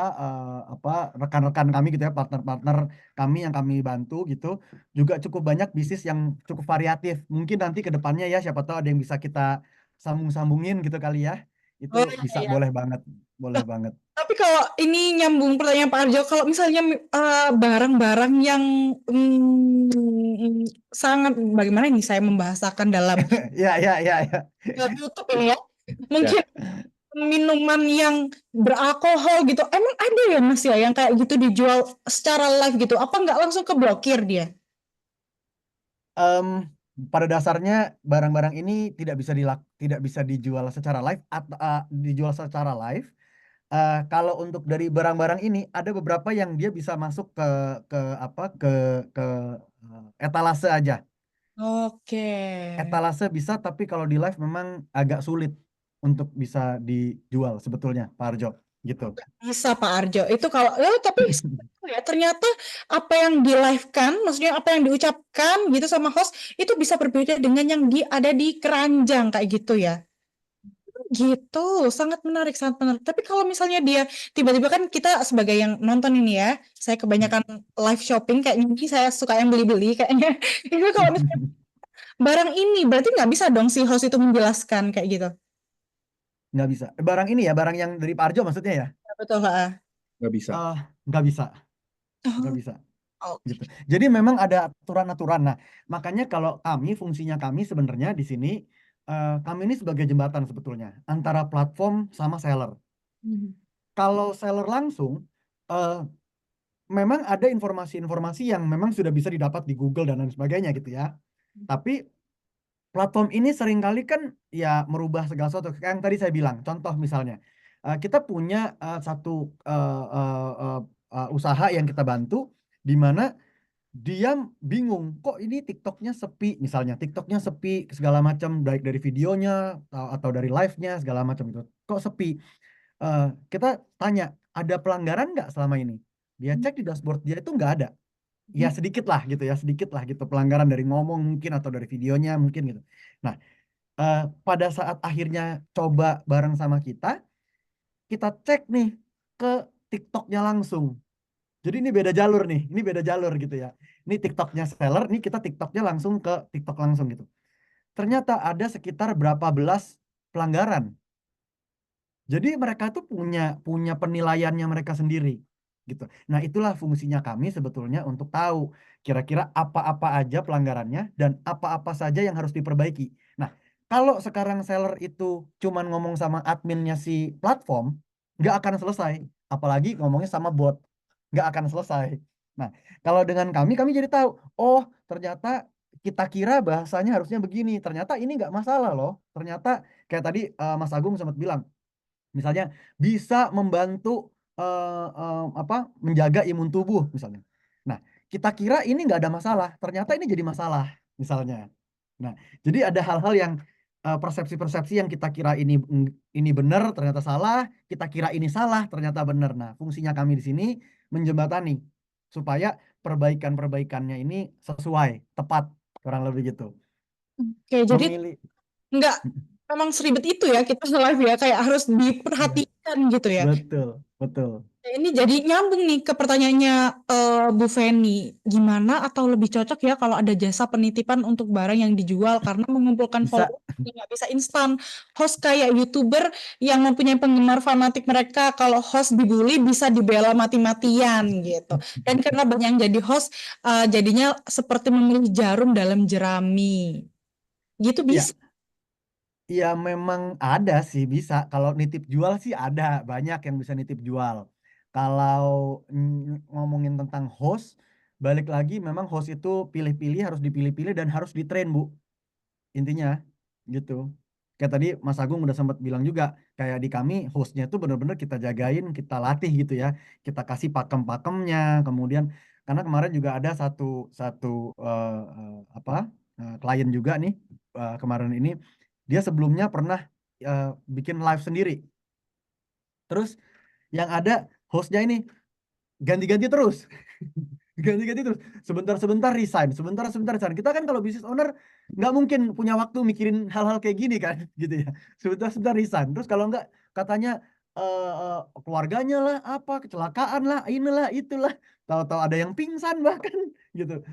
rekan-rekan kami gitu ya, partner-partner kami yang kami bantu gitu, juga cukup banyak bisnis yang cukup variatif. Mungkin nanti ke depannya ya, siapa tahu ada yang bisa kita sambung-sambungin gitu kali ya. Itu Oh bisa, iya. boleh banget, boleh banget. Tapi kalau ini nyambung pertanyaan Pak Arjo, kalau misalnya barang-barang yang sangat, bagaimana ini saya membahasakan dalam Ya, ya, ya, ya. YouTube ya, mungkin minuman yang beralkohol gitu, emang ada ya Mas ya yang kayak gitu dijual secara live gitu? Apa nggak langsung keblokir dia? Pada dasarnya barang-barang ini tidak bisa dijual secara live atau dijual secara live. Kalau untuk dari barang-barang ini ada beberapa yang dia bisa masuk ke apa ke etalase aja. Oke. Etalase bisa, tapi kalau di live memang agak sulit untuk bisa dijual sebetulnya, Pak Arjo, gitu. Bisa Pak Arjo. Itu kalau tapi ya ternyata apa yang di live-kan, maksudnya apa yang diucapkan gitu sama host itu bisa berbeda dengan yang ada di keranjang kayak gitu ya. Gitu, sangat menarik, sangat menarik. Tapi kalau misalnya dia tiba-tiba, kan kita sebagai yang nonton ini ya, saya kebanyakan live shopping kayak ini, saya suka yang beli-beli kayaknya. Itu kalau misalnya barang ini berarti nggak bisa dong si host itu menjelaskan kayak gitu. Nggak bisa. Barang ini ya, barang yang dari Pak Arjo maksudnya ya? Ya, betul, Kak. Nggak bisa. Nggak bisa, nggak Oh, bisa. oke. Gitu. Jadi memang ada aturan-aturan. Nah, makanya kalau fungsinya kami sebenarnya di sini, kami ini sebagai jembatan sebetulnya antara platform sama seller. Hmm. Kalau seller langsung, memang ada informasi-informasi yang memang sudah bisa didapat di Google dan lain sebagainya gitu ya. Tapi platform ini seringkali kan ya merubah segala sesuatu. Kayak yang tadi saya bilang, contoh misalnya, kita punya satu usaha yang kita bantu, di mana dia bingung kok ini TikToknya sepi, misalnya TikToknya sepi segala macam, baik dari videonya atau dari live-nya segala macam itu kok sepi. Kita tanya, ada pelanggaran nggak selama ini? Dia cek di dashboard dia itu nggak ada. Ya sedikit lah gitu ya, sedikit lah gitu pelanggaran dari ngomong mungkin atau dari videonya mungkin gitu. Nah, pada saat akhirnya coba bareng sama kita cek nih ke TikToknya langsung. Jadi ini beda jalur nih, ini beda jalur gitu ya. Ini TikToknya seller, ini kita TikToknya langsung ke TikTok langsung gitu. Ternyata ada sekitar berapa belas pelanggaran. Jadi mereka tuh punya penilaiannya mereka sendiri gitu. Nah, itulah fungsinya kami sebetulnya untuk tahu kira-kira apa-apa aja pelanggarannya dan apa-apa saja yang harus diperbaiki. Nah, kalau sekarang seller itu cuman ngomong sama adminnya si platform, nggak akan selesai. Apalagi ngomongnya sama bot, nggak akan selesai. Nah, kalau dengan kami jadi tahu, oh ternyata kita kira bahasanya harusnya begini, ternyata ini nggak masalah loh. Ternyata kayak tadi Mas Agung sempat bilang, misalnya bisa membantu menjaga imun tubuh misalnya. Nah, kita kira ini nggak ada masalah, ternyata ini jadi masalah misalnya. Nah, jadi ada hal-hal yang persepsi-persepsi yang kita kira ini benar ternyata salah, kita kira ini salah ternyata benar. Nah, fungsinya kami di sini menjembatani supaya perbaikan-perbaikannya ini sesuai, tepat, kurang lebih gitu. Oke, jadi Memilih nggak memang seribet itu ya kita live ya, kayak harus diperhatikan gitu ya. Betul, betul. Ini jadi nyambung nih ke pertanyaannya Bu Feni, gimana atau lebih cocok ya kalau ada jasa penitipan untuk barang yang dijual karena mengumpulkan Bisa. follower nggak bisa instan. Host kayak YouTuber yang mempunyai penggemar fanatik mereka, kalau host dibully bisa dibela mati-matian gitu. Dan karena banyak yang jadi host, jadinya seperti memilih jarum dalam jerami. Gitu Ya, bisa. ya memang ada sih bisa. Kalau nitip jual sih ada, banyak yang bisa nitip jual. Kalau ngomongin tentang host, balik lagi memang host itu pilih-pilih, harus dipilih-pilih dan harus ditrain, Bu. Intinya gitu. Kayak tadi Mas Agung udah sempat bilang juga, kayak di kami hostnya itu benar-benar kita jagain, kita latih gitu ya. Kita kasih pakem-pakemnya, kemudian karena kemarin juga ada satu satu klien juga nih kemarin ini, dia sebelumnya pernah bikin live sendiri. Terus yang ada hostnya ini ganti-ganti terus. Ganti-ganti terus. Sebentar-sebentar resign, sebentar-sebentar resign. Kita kan kalau business owner nggak mungkin punya waktu mikirin hal-hal kayak gini kan, gitu ya. Sebentar-sebentar resign. Terus kalau nggak katanya keluarganya lah, apa kecelakaan lah, inilah itulah. Tahu-tahu ada yang pingsan bahkan, gitu.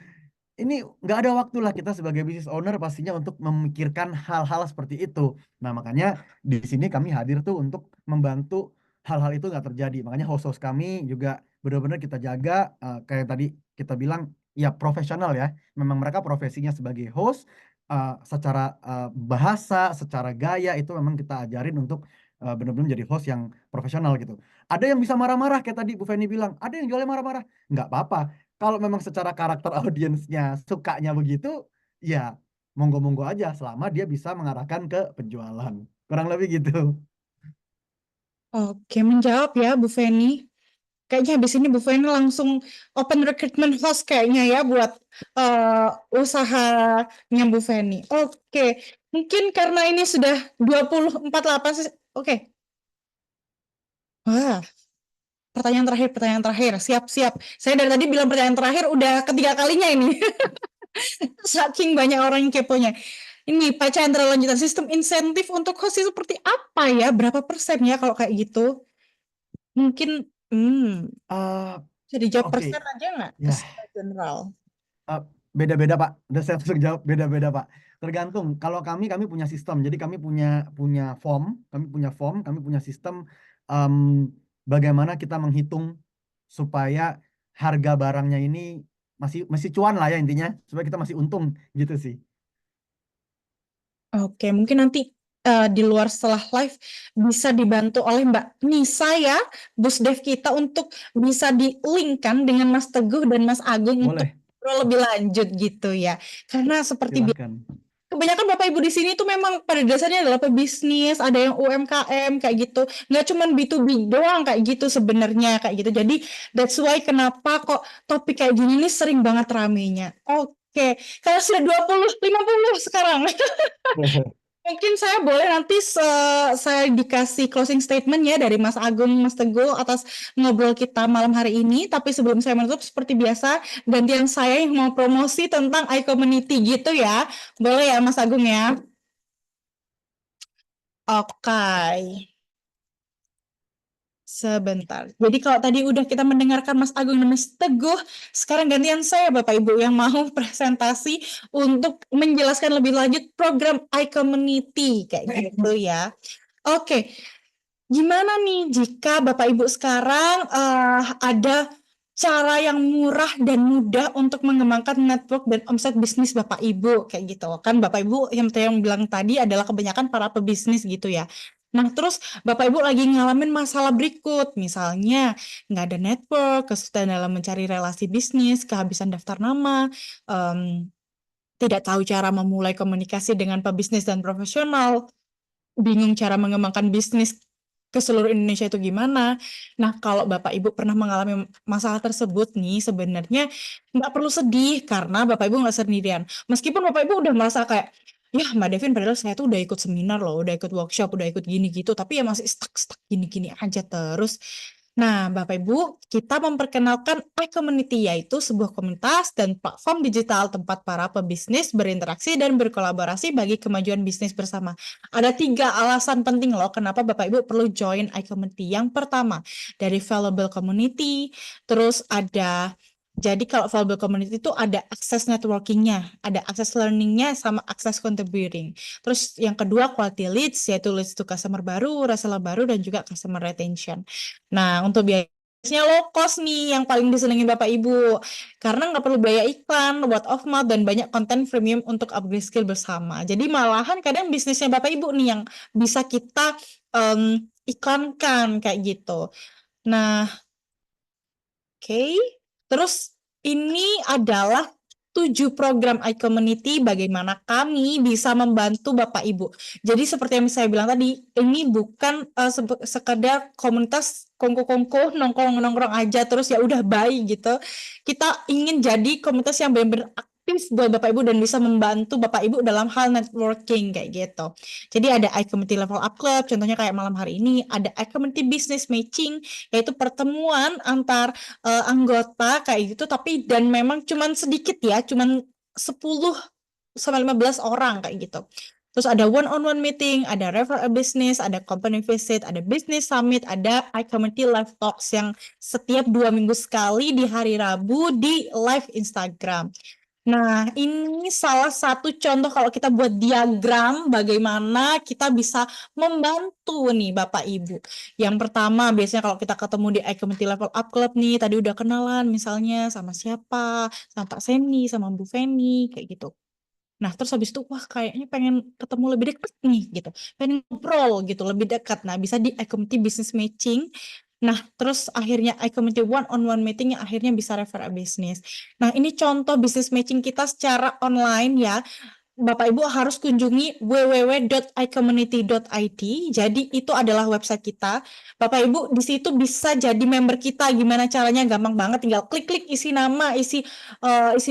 Ini nggak ada waktu lah kita sebagai business owner pastinya untuk memikirkan hal-hal seperti itu. Nah, makanya di sini kami hadir tuh untuk membantu hal-hal itu nggak terjadi. Makanya host-host kami juga benar-benar kita jaga, kayak tadi kita bilang ya profesional ya. Memang mereka profesinya sebagai host, secara bahasa, secara gaya itu memang kita ajarin untuk benar-benar jadi host yang profesional gitu. Ada yang bisa marah-marah kayak tadi Bu Feni bilang, ada yang jualnya marah-marah. Nggak apa-apa. Kalau memang secara karakter audiensnya sukanya begitu, ya monggo-monggo aja selama dia bisa mengarahkan ke penjualan. Kurang lebih gitu. Oke, menjawab ya Bu Feni. Kayaknya habis ini Bu Feni langsung open recruitment host kayaknya ya buat usahanya Bu Feni. Oke, mungkin karena ini sudah 2048 sih. Oke. Wah, pertanyaan terakhir. Siap-siap. Saya dari tadi bilang pertanyaan terakhir, udah ketiga kalinya ini. Saking banyak orang yang keponya. Ini Pak Chandra, lanjutan sistem insentif untuk host itu seperti apa ya? Berapa persen ya kalau kayak gitu? Mungkin bisa dijawab Oke, persen aja nggak? ya Secara general. beda-beda Pak. Udah saya langsung jawab beda-beda Pak. Tergantung. Kalau kami punya sistem. Jadi kami punya form, kami punya sistem em, bagaimana kita menghitung supaya harga barangnya ini masih cuan lah ya intinya, supaya kita masih untung gitu sih. Oke, mungkin nanti di luar setelah live bisa dibantu oleh Mbak Nisa ya, Bos Dev kita untuk bisa di-linkkan dengan Mas Teguh dan Mas Agung untuk Boleh, ngobrol lebih lanjut gitu ya. Karena seperti silahkan. kebanyakan Bapak Ibu di sini tuh memang pada dasarnya adalah pebisnis, ada yang UMKM kayak gitu. Nggak cuma B2B doang kayak gitu sebenarnya kayak gitu. Jadi that's why kenapa kok topik kayak gini nih sering banget ramenya. Oke, karena sudah 50 sekarang. Mungkin saya boleh nanti saya dikasih closing statement ya dari Mas Agung, Mas Teguh atas ngobrol kita malam hari ini. Tapi sebelum saya menutup seperti biasa, gantian saya yang mau promosi tentang iCommunity gitu ya. Boleh ya Mas Agung ya? Oke. Sebentar. Jadi kalau tadi udah kita mendengarkan Mas Agung dan Mas Teguh, sekarang gantian saya Bapak Ibu yang mau presentasi untuk menjelaskan lebih lanjut program iCommunity kayak gitu ya. Oke, gimana nih jika Bapak Ibu sekarang ada cara yang murah dan mudah untuk mengembangkan network dan omset bisnis Bapak Ibu kayak gitu. Kan Bapak Ibu yang bilang tadi adalah kebanyakan para pebisnis gitu ya. Nah, terus Bapak Ibu lagi ngalamin masalah berikut, misalnya nggak ada network, kesulitan dalam mencari relasi bisnis, kehabisan daftar nama, tidak tahu cara memulai komunikasi dengan pebisnis dan profesional, bingung cara mengembangkan bisnis ke seluruh Indonesia itu gimana. Nah, kalau Bapak Ibu pernah mengalami masalah tersebut nih, sebenarnya nggak perlu sedih karena Bapak Ibu nggak sendirian. Meskipun Bapak Ibu udah merasa kayak, ya Mbak Devin padahal saya tuh udah ikut seminar loh, udah ikut workshop, udah ikut gini gitu, tapi ya masih stuck gini-gini aja terus. Nah, Bapak Ibu, kita memperkenalkan iCommunity, yaitu sebuah komunitas dan platform digital tempat para pebisnis berinteraksi dan berkolaborasi bagi kemajuan bisnis bersama. Ada 3 alasan penting loh kenapa Bapak Ibu perlu join iCommunity. Yang pertama, dari valuable community, terus jadi kalau valuable community itu ada akses networking-nya, ada akses learning-nya, sama akses contributing. Terus yang kedua quality leads, yaitu leads to customer baru, reseller baru, dan juga customer retention. Nah, untuk biayanya low cost nih yang paling disenengin Bapak Ibu. Karena nggak perlu biaya iklan, word of mouth, dan banyak konten premium untuk upgrade skill bersama. Jadi malahan kadang bisnisnya Bapak Ibu nih yang bisa kita iklankan kayak gitu. Nah, oke. Terus ini adalah 7 program iCommunity bagaimana kami bisa membantu Bapak Ibu. Jadi seperti yang saya bilang tadi, ini bukan sekedar komunitas kongko-kongko nongkrong-nongkrong aja terus ya udah bye gitu. Kita ingin jadi komunitas yang benar-benar aktif buat Bapak Ibu dan bisa membantu Bapak Ibu dalam hal networking kayak gitu. Jadi ada iCommunity Level Up Club, contohnya kayak malam hari ini, ada iCommunity Business Matching, yaitu pertemuan antar anggota kayak gitu, tapi dan memang cuman sedikit ya, cuman 10 sampai 15 orang kayak gitu. Terus ada one-on-one meeting, ada refer a business, ada company visit, ada business summit, ada iCommunity live talks yang setiap 2 minggu sekali di hari Rabu di live Instagram. Nah, ini salah satu contoh kalau kita buat diagram bagaimana kita bisa membantu nih Bapak Ibu. Yang pertama, biasanya kalau kita ketemu di iCommunity Level Up Club nih, tadi udah kenalan misalnya sama siapa, sama Pak Seni, sama Bu Feni, kayak gitu. Nah, terus habis itu, wah kayaknya pengen ketemu lebih dekat nih gitu, pengen ngobrol gitu, lebih dekat. Nah, bisa di iCommunity Business Matching. Nah, terus akhirnya iCommunity one-on-one meeting yang akhirnya bisa refer a business. Nah, ini contoh business matching kita secara online ya. Bapak Ibu harus kunjungi www.icommunity.id. Jadi itu adalah website kita. Bapak Ibu di situ bisa jadi member kita. Gimana caranya? Gampang banget. Tinggal klik-klik isi nama, isi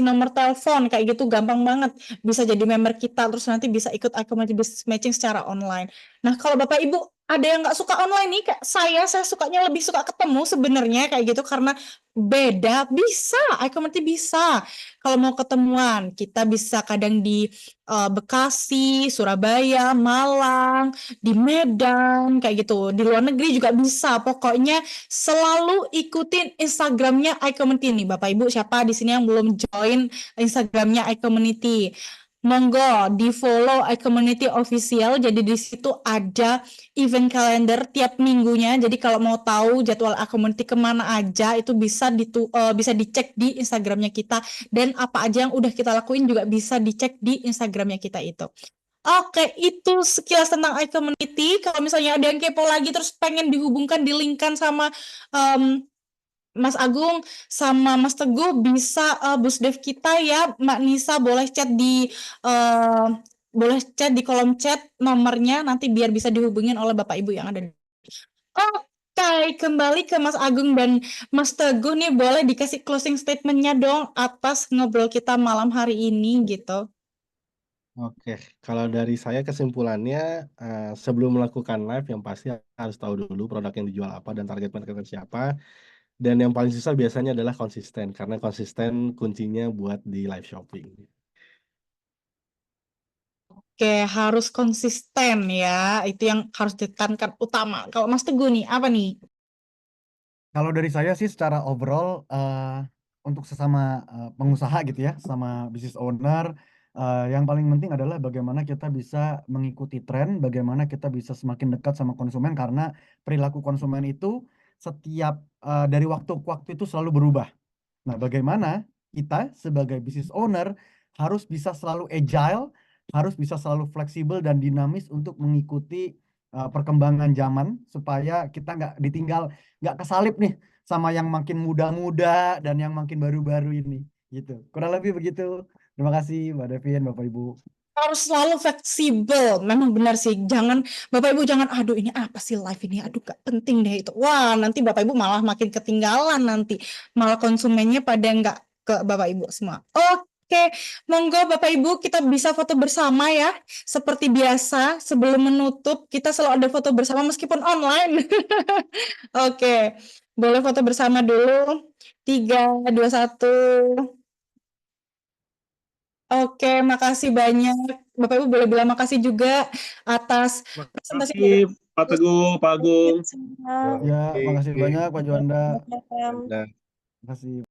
nomor telepon kayak gitu. Gampang banget. Bisa jadi member kita. Terus nanti bisa ikut iCommunity Business Matching secara online. Nah, kalau Bapak Ibu ada yang nggak suka online nih, kayak saya sukanya lebih suka ketemu sebenarnya kayak gitu karena beda. Bisa, iCommunity bisa. Kalau mau ketemuan, kita bisa kadang di Bekasi, Surabaya, Malang, di Medan, kayak gitu. Di luar negeri juga bisa. Pokoknya selalu ikutin Instagramnya iCommunity nih, Bapak Ibu. Siapa di sini yang belum join Instagramnya iCommunity? Monggo di follow iCommunity official. Jadi di situ ada event calendar tiap minggunya. Jadi kalau mau tahu jadwal iCommunity kemana aja itu bisa dicek di Instagramnya kita. Dan apa aja yang udah kita lakuin juga bisa dicek di Instagramnya kita itu. Oke, itu sekilas tentang iCommunity. Kalau misalnya ada yang kepo lagi terus pengen dihubungkan, dilingkan sama Mas Agung sama Mas Teguh, bisa Busdev kita ya, Mbak Nisa boleh chat di kolom chat nomornya nanti biar bisa dihubungin oleh Bapak Ibu yang ada. Oke, kembali ke Mas Agung dan Mas Teguh nih, boleh dikasih closing statement-nya dong atas ngobrol kita malam hari ini gitu. Oke, kalau dari saya kesimpulannya, sebelum melakukan live yang pasti harus tahu dulu produk yang dijual apa dan target market siapa. Dan yang paling susah biasanya adalah konsisten, karena konsisten kuncinya buat di live shopping. Oke, harus konsisten ya, itu yang harus ditekankan utama. Kalau Mas Teguh nih, apa nih? Kalau dari saya sih secara overall untuk sesama pengusaha gitu ya, sama business owner, yang paling penting adalah bagaimana kita bisa mengikuti tren, bagaimana kita bisa semakin dekat sama konsumen karena perilaku konsumen itu setiap dari waktu ke waktu itu selalu berubah. Nah, bagaimana kita sebagai business owner harus bisa selalu agile, harus bisa selalu fleksibel dan dinamis untuk mengikuti perkembangan zaman supaya kita nggak kesalip nih sama yang makin muda-muda dan yang makin baru-baru ini gitu. Kurang lebih begitu. Terima kasih Mbak Devin, Bapak Ibu. Harus selalu fleksibel, memang benar sih. Bapak Ibu jangan, aduh ini apa sih live ini, aduh gak penting deh itu. Wah, nanti Bapak Ibu malah makin ketinggalan nanti. Malah konsumennya pada nggak ke Bapak Ibu semua. Oke. Oke, monggo Bapak Ibu kita bisa foto bersama ya. Seperti biasa, sebelum menutup kita selalu ada foto bersama meskipun online. Oke, boleh foto bersama dulu. 3, 2, 1. Oke, makasih banyak. Bapak Ibu boleh bilang makasih juga atas presentasi Makasih Pak Teguh, Pak Agung. Semua. Ya, makasih banyak Pak Juanda. Selamat malam. Dan Makasih.